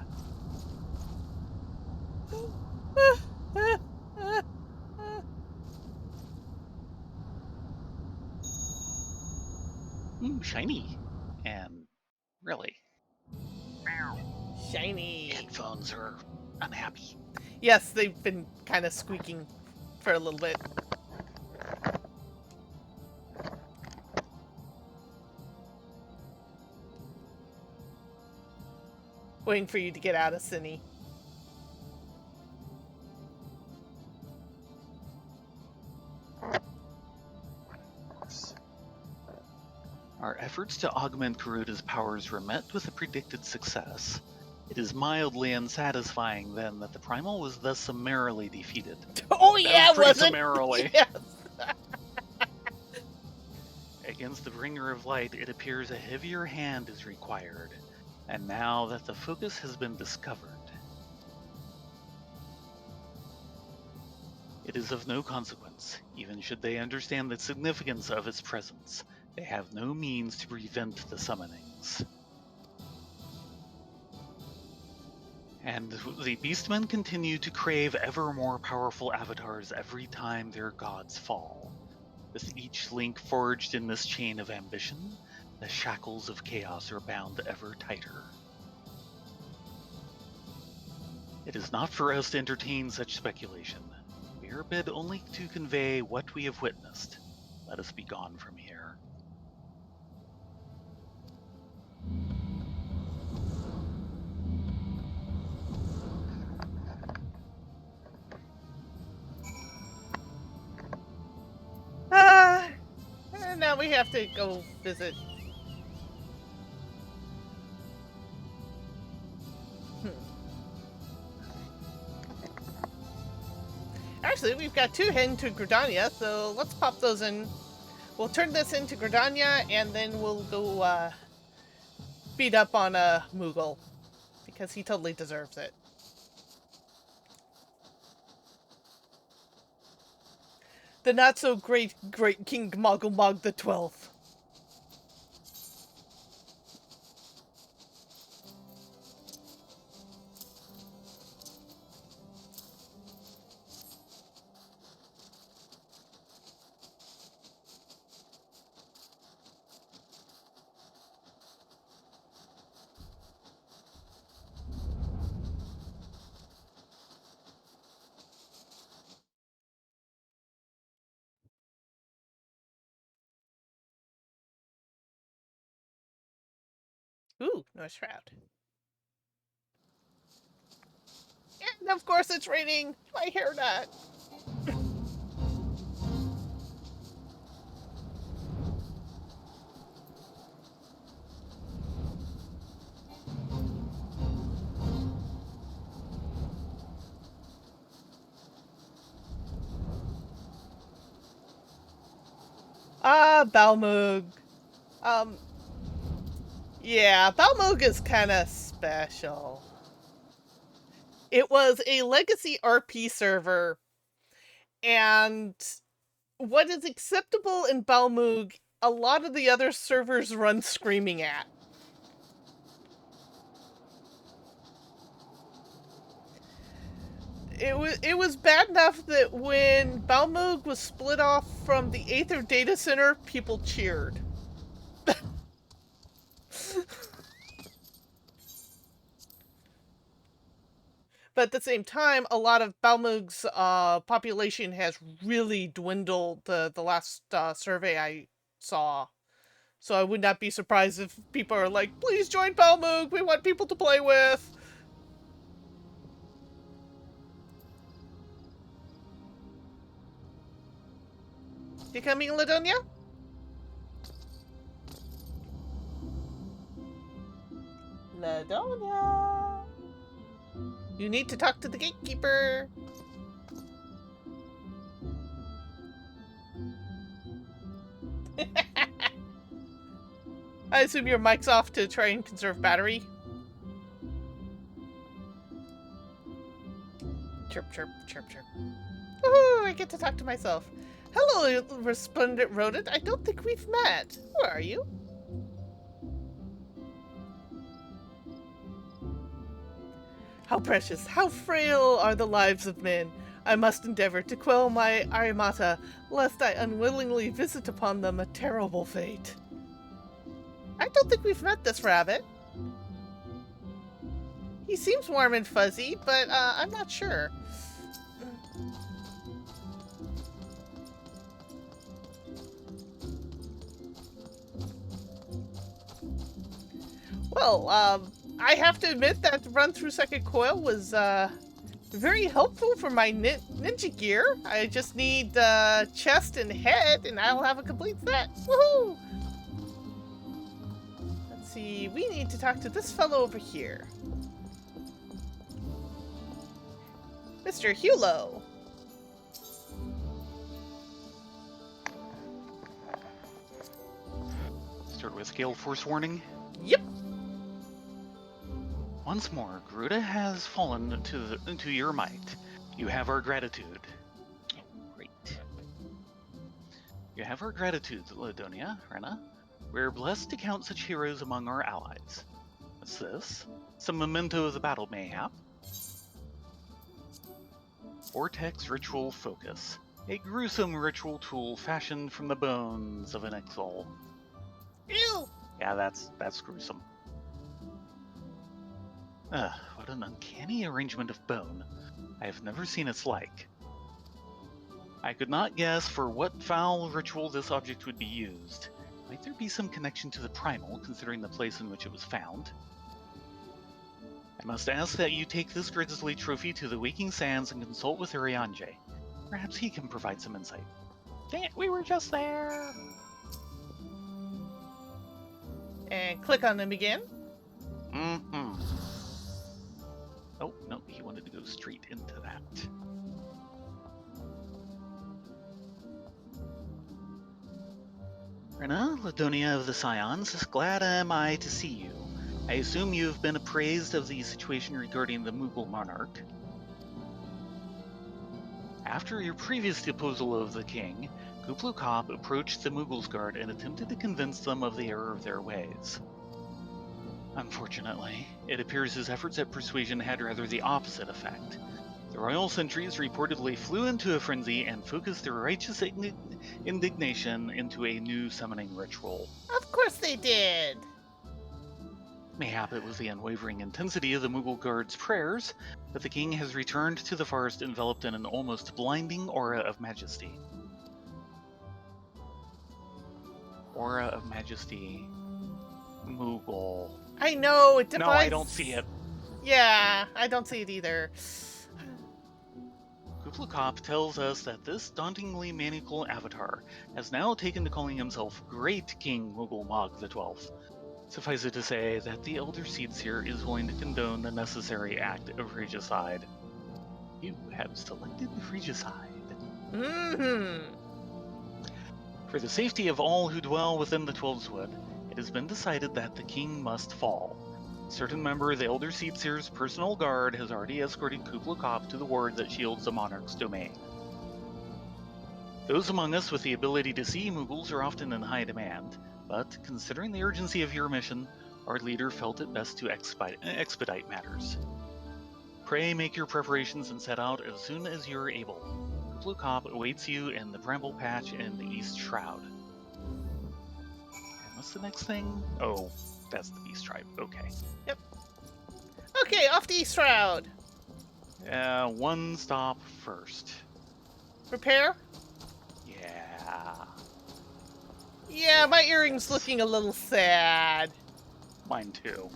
Ooh, shiny. And really, Shiny. headphones are unhappy. Yes, they've been kind of squeaking for a little bit. Waiting for you to get out of Cine. Our efforts to augment Garuda's powers were met with a predicted success. It is mildly unsatisfying, then, that the Primal was thus summarily defeated. Oh yeah, pretty was it? summarily. Yes. Against the Bringer of Light, it appears a heavier hand is required. And now that the focus has been discovered, it is of no consequence, even should they understand the significance of its presence. They have no means to prevent the summonings. And the Beastmen continue to crave ever more powerful avatars every time their gods fall. With each link forged in this chain of ambition, the shackles of chaos are bound ever tighter. It is not for us to entertain such speculation. We are bid only to convey what we have witnessed. Let us be gone from here. And now we have to go visit. Actually, we've got two heading to Gridania, so let's pop those in. We'll turn this into Gridania, and then we'll go beat up on Moogle, because he totally deserves it. The not so great King Mogulmog the 12th. Ooh, no shroud. And of course it's raining. My hair nut. Balmug. Yeah, Balmug is kind of special. It was a legacy RP server, and what is acceptable in Balmug, a lot of the other servers run screaming at. It was bad enough that when Balmug was split off from the Aether data center, people cheered. But at the same time, a lot of Balmug's population has really dwindled the last survey I saw. So I would not be surprised if people are like, please join Balmug, we want people to play with. You coming, Ladonia? Ladonia! You need to talk to the gatekeeper. I assume your mic's off to try and conserve battery. Chirp, chirp, chirp, chirp. Woohoo! I get to talk to myself. Hello, resplendent rodent. I don't think we've met. Where are you? How precious, how frail are the lives of men. I must endeavor to quell my arimata, lest I unwillingly visit upon them a terrible fate. I don't think we've met this rabbit. He seems warm and fuzzy, but I'm not sure. Well, I have to admit that the run through Second Coil was very helpful for my ninja gear. I just need chest and head, and I'll have a complete set. Woohoo! Let's see, we need to talk to this fellow over here. Mr. Hulo. Start with Gale Force warning. Yep. Once more, Garuda has fallen to your might. You have our gratitude. Oh, great. You have our gratitude, Ladonia, Rena. We're blessed to count such heroes among our allies. What's this? Some memento of the battle, mayhap? Vortex Ritual Focus. A gruesome ritual tool fashioned from the bones of an exile. Ew! Yeah, that's gruesome. What an uncanny arrangement of bone. I have never seen its like. I could not guess for what foul ritual this object would be used. Might there be some connection to the primal, considering the place in which it was found? I must ask that you take this grisly trophy to the Waking Sands and consult with Urianje. Perhaps he can provide some insight. Dang it, we were just there! And click on them again. Mm-hmm. Oh, no, he wanted to go straight into that. Rena, Ladonia of the Scions, glad am I to see you. I assume you have been appraised of the situation regarding the Mughal monarch. After your previous deposal of the king, Kuplu Kop approached the Mughals' guard and attempted to convince them of the error of their ways. Unfortunately, it appears his efforts at persuasion had rather the opposite effect. The royal sentries reportedly flew into a frenzy and focused their righteous indignation into a new summoning ritual. Of course they did. Mayhap it was the unwavering intensity of the Mughal guard's prayers, but the king has returned to the forest enveloped in an almost blinding aura of majesty. Aura of majesty. Mughal. I know, it No, defies... I don't see it. Yeah, I don't see it either. Kuplu Kop tells us that this dauntingly maniacal avatar has now taken to calling himself Great King Mughal Mog the 12th. Suffice it to say that the Elder Seedseer is willing to condone the necessary act of regicide. You have selected regicide. Mm-hmm. For the safety of all who dwell within the Twelveswood, it has been decided that the king must fall. A certain member of the Elder Seedseer's personal guard has already escorted Kuplu Kop to the ward that shields the monarch's domain. Those among us with the ability to see Mughals are often in high demand, but considering the urgency of your mission, our leader felt it best to expedite matters. Pray make your preparations and set out as soon as you are able. Kuplu Kop awaits you in the bramble patch in the East Shroud. And what's the next thing? Oh, that's the Beast Tribe. Okay. Yep. Okay, off to East Shroud. One stop first. Prepare? Yeah. Yeah, my earring's looking a little sad. Mine too.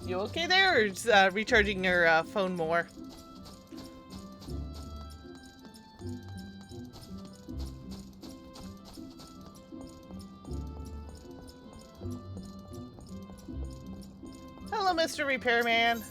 You okay there, or just recharging your phone more? Hello, Mr. Repairman.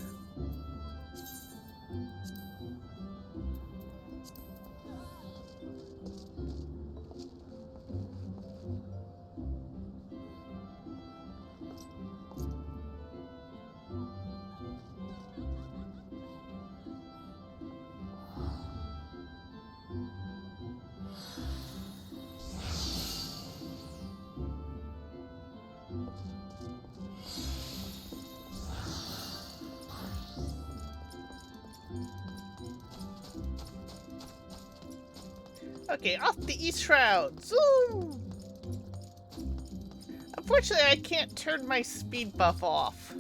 Okay, off the East Shroud. Zoom! Unfortunately, I can't turn my speed buff off.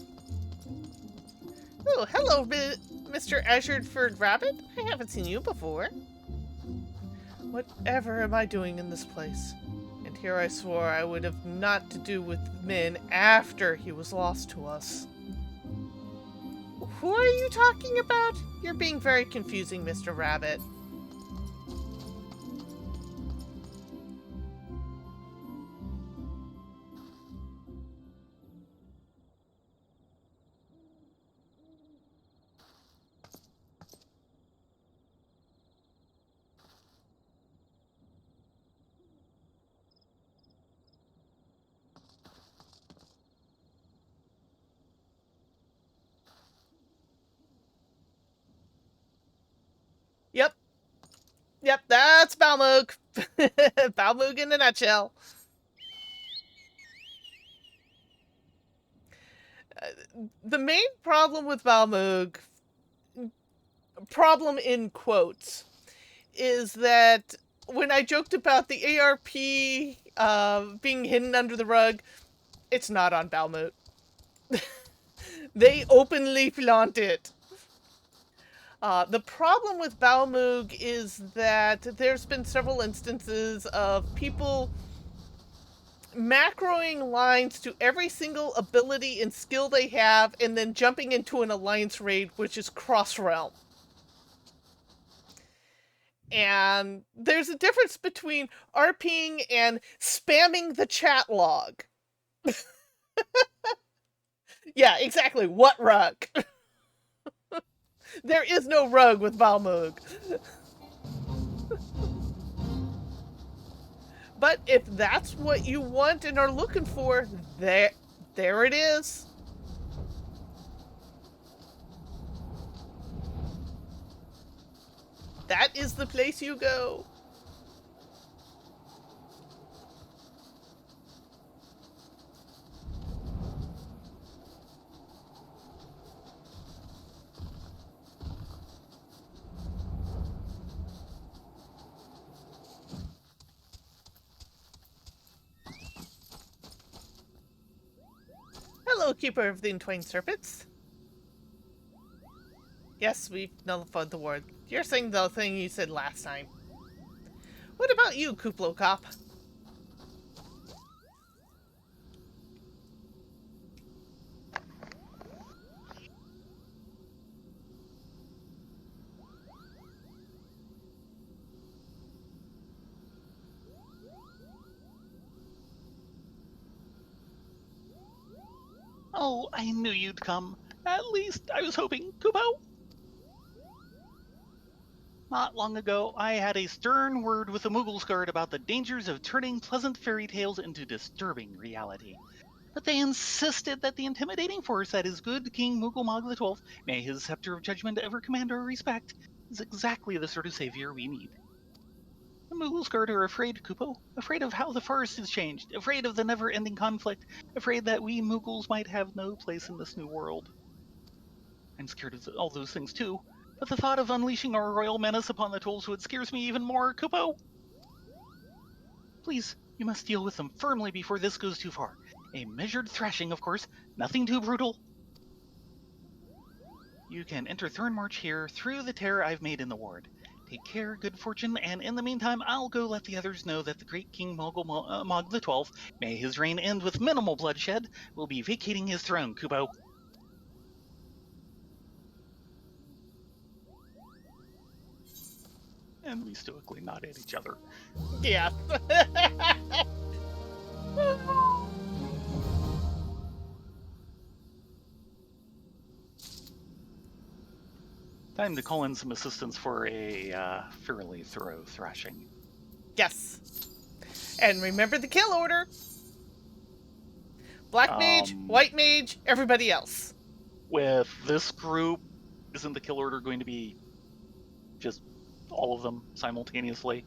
Oh, hello, Mr. Azuredford Rabbit. I haven't seen you before. Whatever am I doing in this place? And here I swore I would have naught to do with Min after he was lost to us. Who are you talking about? You're being very confusing, Mr. Rabbit. Yep. Yep, that's Balmug. Balmug in a nutshell. The main problem with Balmug, problem in quotes, is that when I joked about the ARP being hidden under the rug, it's not on Balmug. They openly flaunt it. The problem with Balmug is that there's been several instances of people macroing lines to every single ability and skill they have and then jumping into an alliance raid, which is cross-realm. And there's a difference between RPing and spamming the chat log. Yeah, exactly. What rug? There is no rug with Balmug. But if that's what you want and are looking for, there it is. That is the place you go. Hello, Keeper of the Entwined Serpents. Yes, we've nullified the ward. You're saying the thing you said last time. What about you, Kuplo Cop? Oh, I knew you'd come. At least I was hoping, Kupo. Not long ago, I had a stern word with the Moogle's Guard about the dangers of turning pleasant fairy tales into disturbing reality. But they insisted that the intimidating force that is good King Moogle the XII, may his scepter of judgment ever command our respect, is exactly the sort of savior we need. The Moogle's Guard are afraid, Kupo, afraid of how the forest has changed, afraid of the never-ending conflict, afraid that we Moogles might have no place in this new world. I'm scared of all those things too, but the thought of unleashing our royal menace upon the Tollswood scares me even more, Kupo. Please, you must deal with them firmly before this goes too far. A measured thrashing, of course, nothing too brutal. You can enter Thornmarch here through the tear I've made in the ward. Take care, good fortune, and in the meantime, I'll go let the others know that the great King Mog the XII, may his reign end with minimal bloodshed, will be vacating his throne, Kupo. And we stoically nod at each other. Yeah. Time to call in some assistance for a fairly thorough thrashing. Yes. And remember the kill order. Black mage, white mage, everybody else. With this group, isn't the kill order going to be just all of them simultaneously?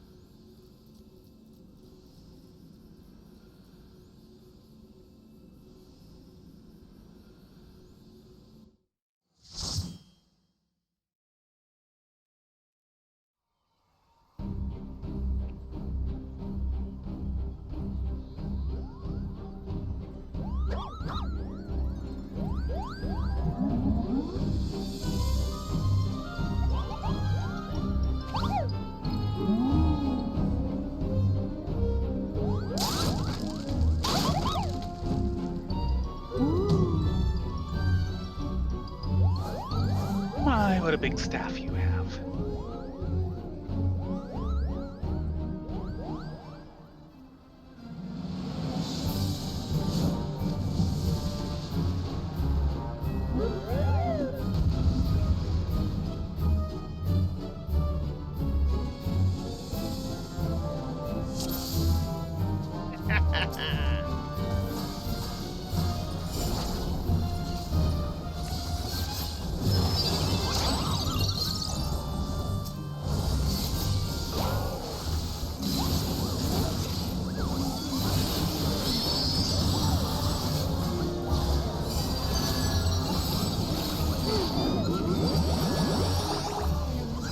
My, what a big staff you have.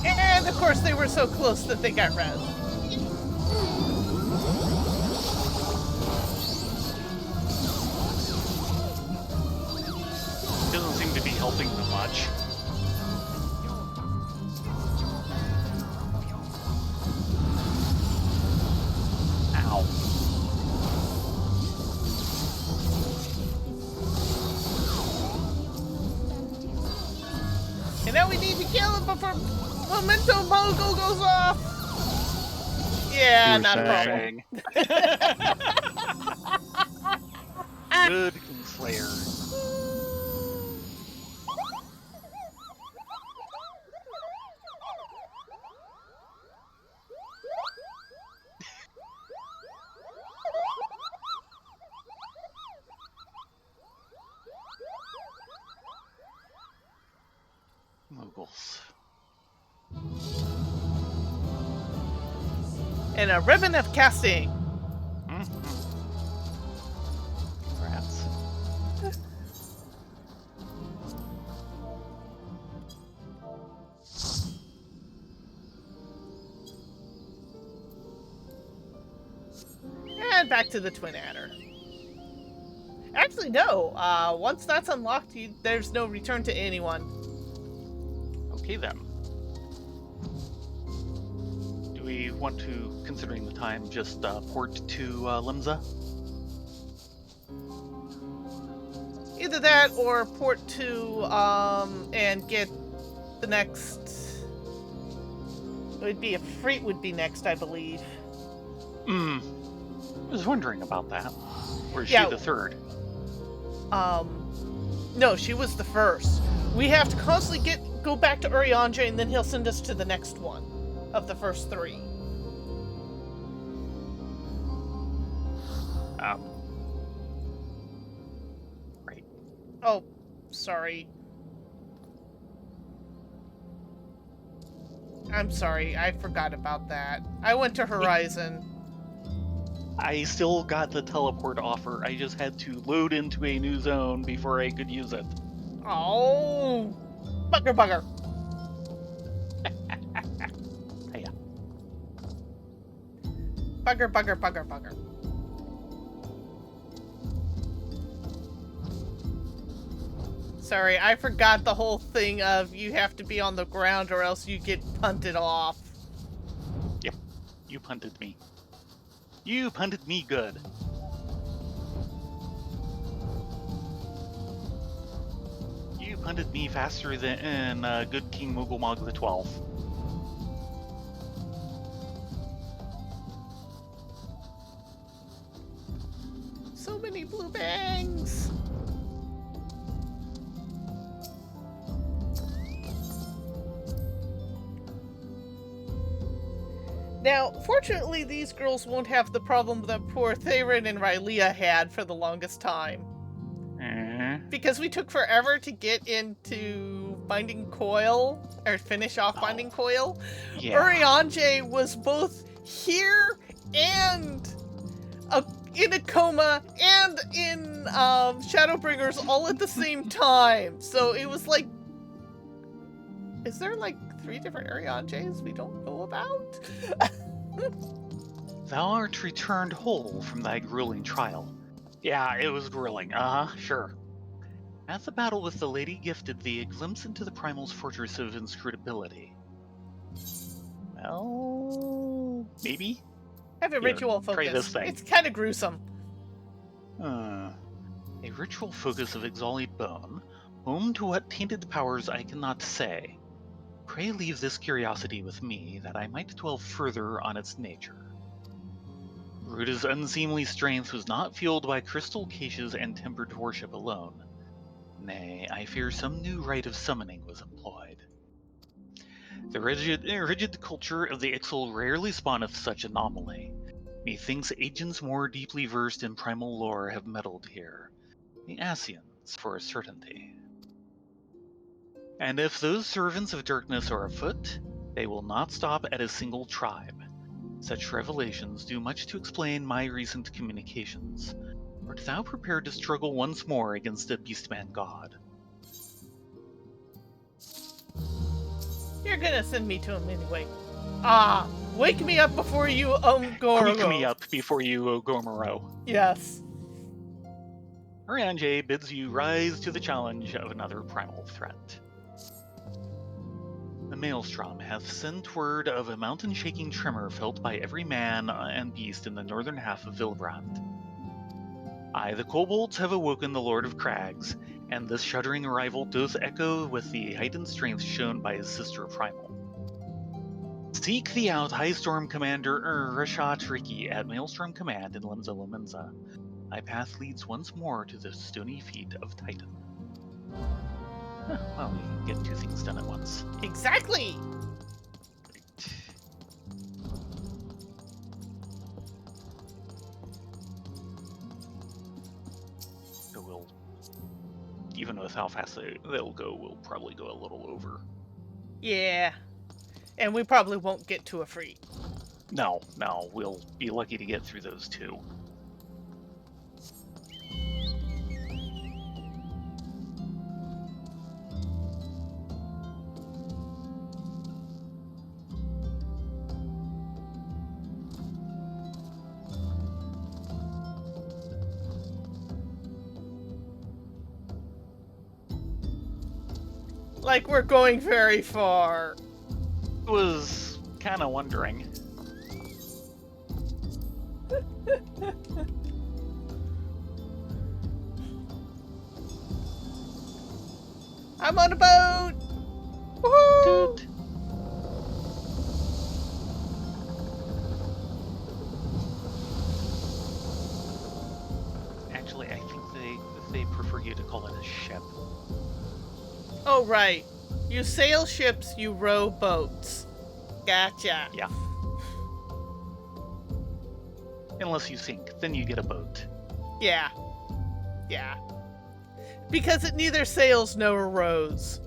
And of course they were so close that they got res. Doesn't seem to be helping them much. Ow. And now we need to kill him before Memento Mogo goes off. Yeah, You were not a problem. Good Kingslayer. Moguls. And a ribbon of casting. Congrats. And back to the Twin Adder. Actually, no. Once that's unlocked, there's no return to anyone. Okay then. Do we want to, considering the time, just port to Limsa? Either that or port to and get the next. It would be a Freet would be next, I believe. I was wondering about that. Or is Yeah. she the third? No, she was the first. We have to constantly go back to Eorzea, and then he'll send us to the next one of the first three. Right. Oh, sorry. I'm sorry, I forgot about that. I went to Horizon. I still got the teleport offer. I just had to load into a new zone before I could use it. Oh, bugger. Hiya. Bugger. Sorry, I forgot the whole thing of you have to be on the ground or else you get punted off. Yep. You punted me. You punted me good. You punted me faster than good King Mooglmog the 12th. So many blue bangs. Now, fortunately, these girls won't have the problem that poor Theron and Rylea had for the longest time. Because we took forever to get into Binding Coil, or finish off Binding Coil. Yeah. Urianger was both here and in a coma and in Shadowbringers all at the same time. So it was like, is there like 3 different Uriangers we don't know about? Thou art returned whole from thy grueling trial. Yeah, it was grueling. Sure. At the battle with the lady gifted thee a glimpse into the Primal's fortress of inscrutability. Well, maybe? Have a ritual focus. Try this thing. It's kind of gruesome. A ritual focus of exalted bone, home to what tainted powers I cannot say. Pray leave this curiosity with me, that I might dwell further on its nature. Ruda's unseemly strength was not fueled by crystal caches and tempered worship alone. Nay, I fear some new rite of summoning was employed. The rigid culture of the Ixal rarely spawneth such anomaly. Methinks agents more deeply versed in primal lore have meddled here. The Asians, for a certainty. And if those servants of darkness are afoot, they will not stop at a single tribe. Such revelations do much to explain my recent communications. Art thou prepared to struggle once more against a beastman god? You're gonna send me to him anyway. Wake me up before you Goro. Wake me up before you Ogomoro. Yes. Urianger bids you rise to the challenge of another primal threat. The Maelstrom hath sent word of a mountain-shaking tremor felt by every man and beast in the northern half of Vilbrand. The kobolds have awoken the Lord of Crags, and this shuddering arrival doth echo with the heightened strength shown by his sister Primal. Seek thee out High Storm Commander Rashat Riki at Maelstrom Command in Limsa Lominsa. Thy path leads once more to the stony feet of Titan. Well, we can get 2 things done at once. Exactly! So we'll, even with how fast they'll go, we'll probably go a little over. Yeah. And we probably won't get to a free. No, we'll be lucky to get through those 2. Like we're going very far. Was kind of wondering. I'm on a boat! Woohoo! Toot. Actually, I think they prefer you to call it a ship. Oh, right. You sail ships, you row boats. Gotcha. Yeah. Unless you sink, then you get a boat. Yeah. Yeah. Because it neither sails nor rows.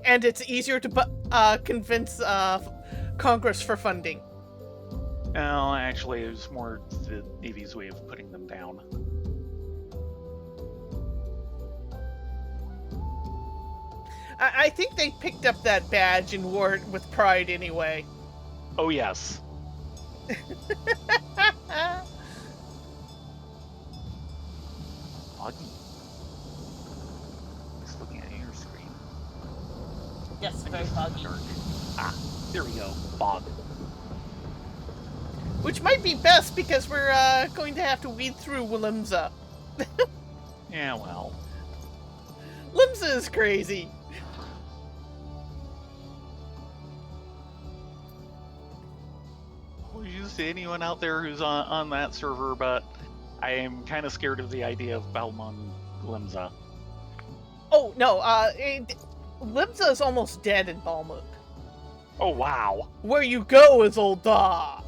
And it's easier to convince Congress for funding. No, actually, it was more the Navy's way of putting them down. I think they picked up that badge and wore it with pride anyway. Oh, yes. Foggy. Just looking at your screen. Yes, very foggy. Dark. There we go. Fog. Which might be best because we're going to have to weed through Limsa. Yeah, well. Limsa is crazy. Would you see anyone out there who's on that server, but I am kind of scared of the idea of Balmung Limsa. Oh, no, Limsa is almost dead in Balmung. Oh, wow. Where you go is Ul'dah.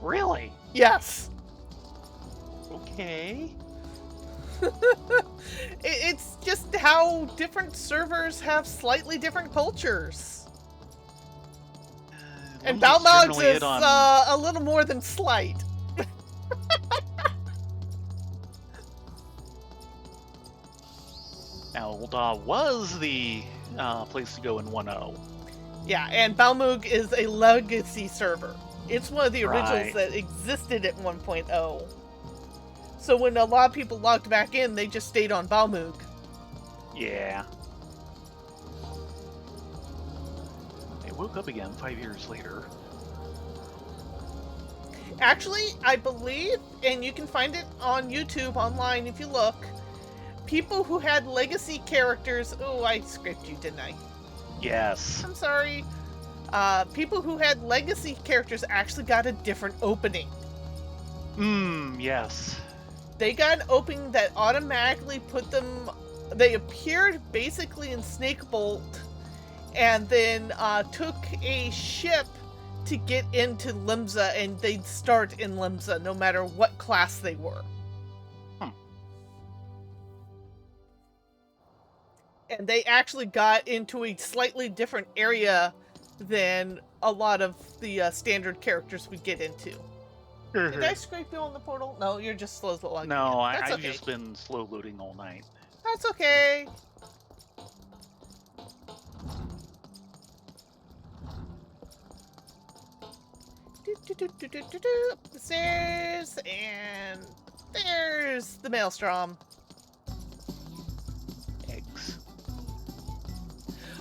Really? Yes. Okay. It's just how different servers have slightly different cultures. And Lumsa's Balmog's generally is hit on... a little more than slight. Now, Ul'dah was the place to go in 1.0. Yeah, and Balmog is a legacy server. It's one of the originals Right. that existed at 1.0. So when a lot of people logged back in, they just stayed on Balmog. Yeah. They woke up again 5 years later. Actually, I believe, and you can find it on YouTube online if you look, people who had legacy characters... Oh, I scraped you, didn't I? Yes. I'm sorry. People who had legacy characters actually got a different opening. Yes. They got an opening that automatically put them... They appeared basically in Snakebolt, and then took a ship to get into Limsa, and they'd start in Limsa no matter what class they were. And they actually got into a slightly different area than a lot of the standard characters we get into. Did I scrape you on the portal? No, you're just slow as logging No, in. That's I've okay. just been slow loading all night. That's okay. Up the stairs, and there's the maelstrom. Eggs.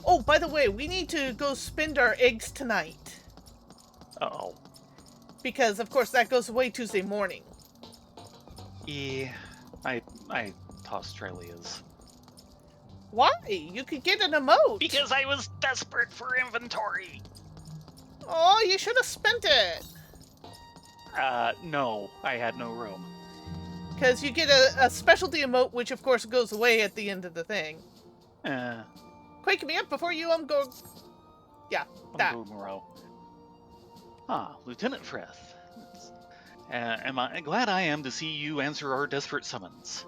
Oh, by the way, we need to go spend our eggs tonight. Uh-oh. Because, of course, that goes away Tuesday morning. Yeah. I tossed Trelia's. Why? You could get an emote. Because I was desperate for inventory. Oh, you should have spent it. No. I had no room. Because you get a specialty emote, which, of course, goes away at the end of the thing. Quake me up before you go... Yeah, that. Moreau. Lieutenant Frith. Glad I am to see you answer our desperate summons.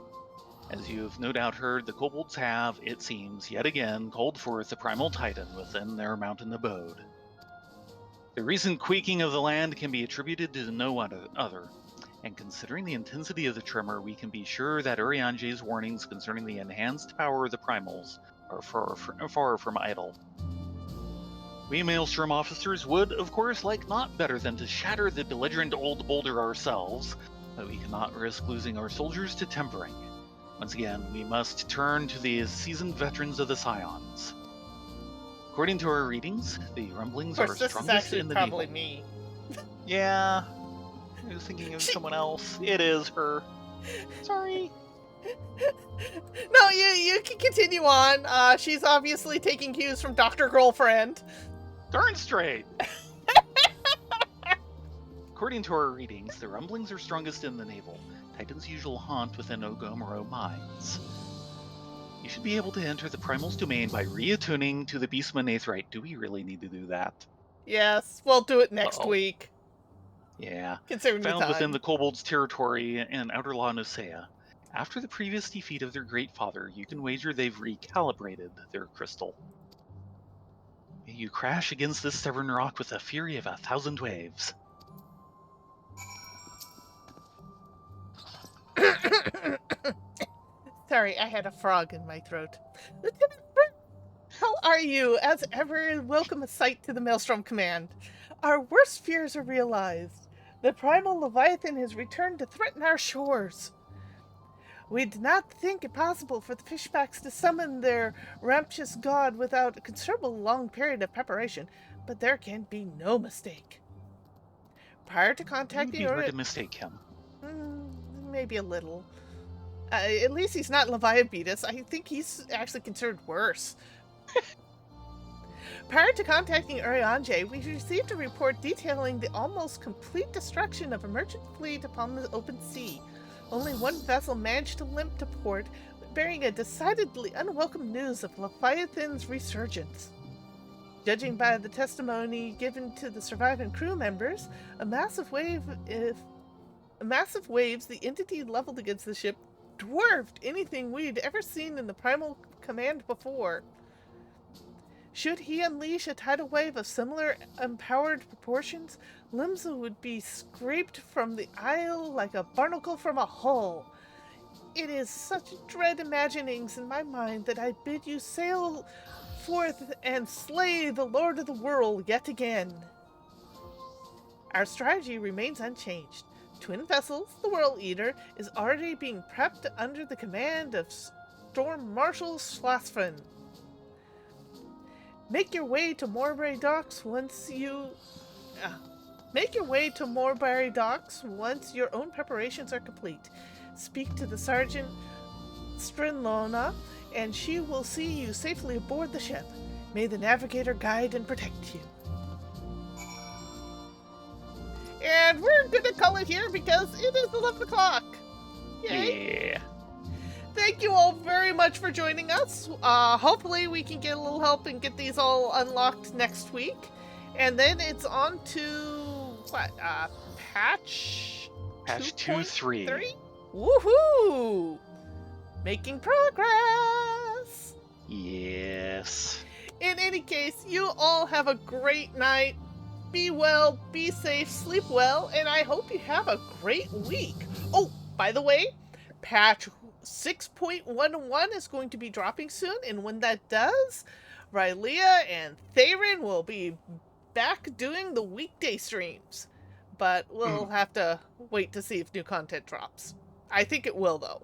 As you have no doubt heard, the kobolds have, it seems, yet again called forth the primal titan within their mountain abode. The recent quaking of the land can be attributed to no other, and considering the intensity of the tremor, we can be sure that Urianje's warnings concerning the enhanced power of the primals are far from idle. We Maelstrom officers would, of course, like naught better than to shatter the belligerent old boulder ourselves, but we cannot risk losing our soldiers to tempering. Once again, we must turn to the seasoned veterans of the Scions. According to our readings, the rumblings Of are course, this is strongest actually in the probably navel. me. Yeah, I was thinking of someone else. It is her. Sorry. No, you can continue on. She's obviously taking cues from Dr. Girlfriend. Darn straight! According to our readings, the rumblings are strongest in the navel, Titan's usual haunt within Ogomoro mines. You should be able to enter the Primal's domain by reattuning to the Beastman Aetheryte. Do we really need to do that? Yes, we'll do it next week. Yeah. Considering Found the time. within the Kobold's territory in Outer La Eorzea. After the previous defeat of their great father, you can wager they've recalibrated their crystal. May you crash against this stubborn rock with the fury of 1,000 waves. Sorry, I had a frog in my throat. Lieutenant Brent, how are you? As ever, welcome a sight to the Maelstrom Command. Our worst fears are realized. The primal Leviathan has returned to threaten our shores. We did not think it possible for the fishbacks to summon their rampacious god without a considerable long period of preparation, but there can be no mistake. Prior to contacting... It would be hard to mistake him. Maybe a little. At least he's not Leviabetus. I think he's actually considered worse. Prior to contacting Urianje, we received a report detailing the almost complete destruction of a merchant fleet upon the open sea. Only one vessel managed to limp to port, bearing a decidedly unwelcome news of Leviathan's resurgence. Judging by the testimony given to the surviving crew members, a massive waves the entity leveled against the ship dwarfed anything we'd ever seen in the Primal Command before. Should he unleash a tidal wave of similar empowered proportions, Limsa would be scraped from the isle like a barnacle from a hull. It is such dread imaginings in my mind that I bid you sail forth and slay the Lord of the World yet again. Our strategy remains unchanged. Twin Vessels, the World Eater, is already being prepped under the command of Storm Marshal Schlasfen. Make your way to Moorbury Docks once your own preparations are complete. Speak to the Sergeant Strinlona, and she will see you safely aboard the ship. May the Navigator guide and protect you. And we're gonna call it here because it is 11 o'clock. Yay! Yeah. Thank you all very much for joining us. Hopefully we can get a little help and get these all unlocked next week. And then it's on to, patch 2.3. Woohoo! Making progress! Yes. In any case, you all have a great night. Be well, be safe, sleep well, and I hope you have a great week. Oh, by the way, patch 6.11 is going to be dropping soon, and when that does, Rylea and Theron will be back doing the weekday streams. But we'll have to wait to see if new content drops. I think it will, though.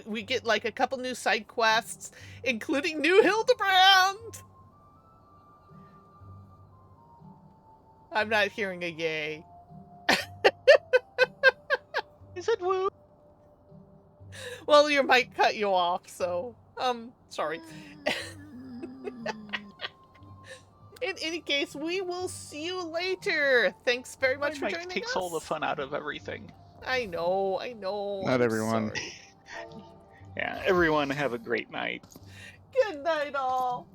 We get like a couple new side quests, including new Hildebrand! I'm not hearing a yay. Is it woo? Well, your mic cut you off, so, sorry. In any case, we will see you later. Thanks very much for joining us. Takes all the fun out of everything. I know. Not everyone. Sorry. Yeah, everyone have a great night. Good night, all.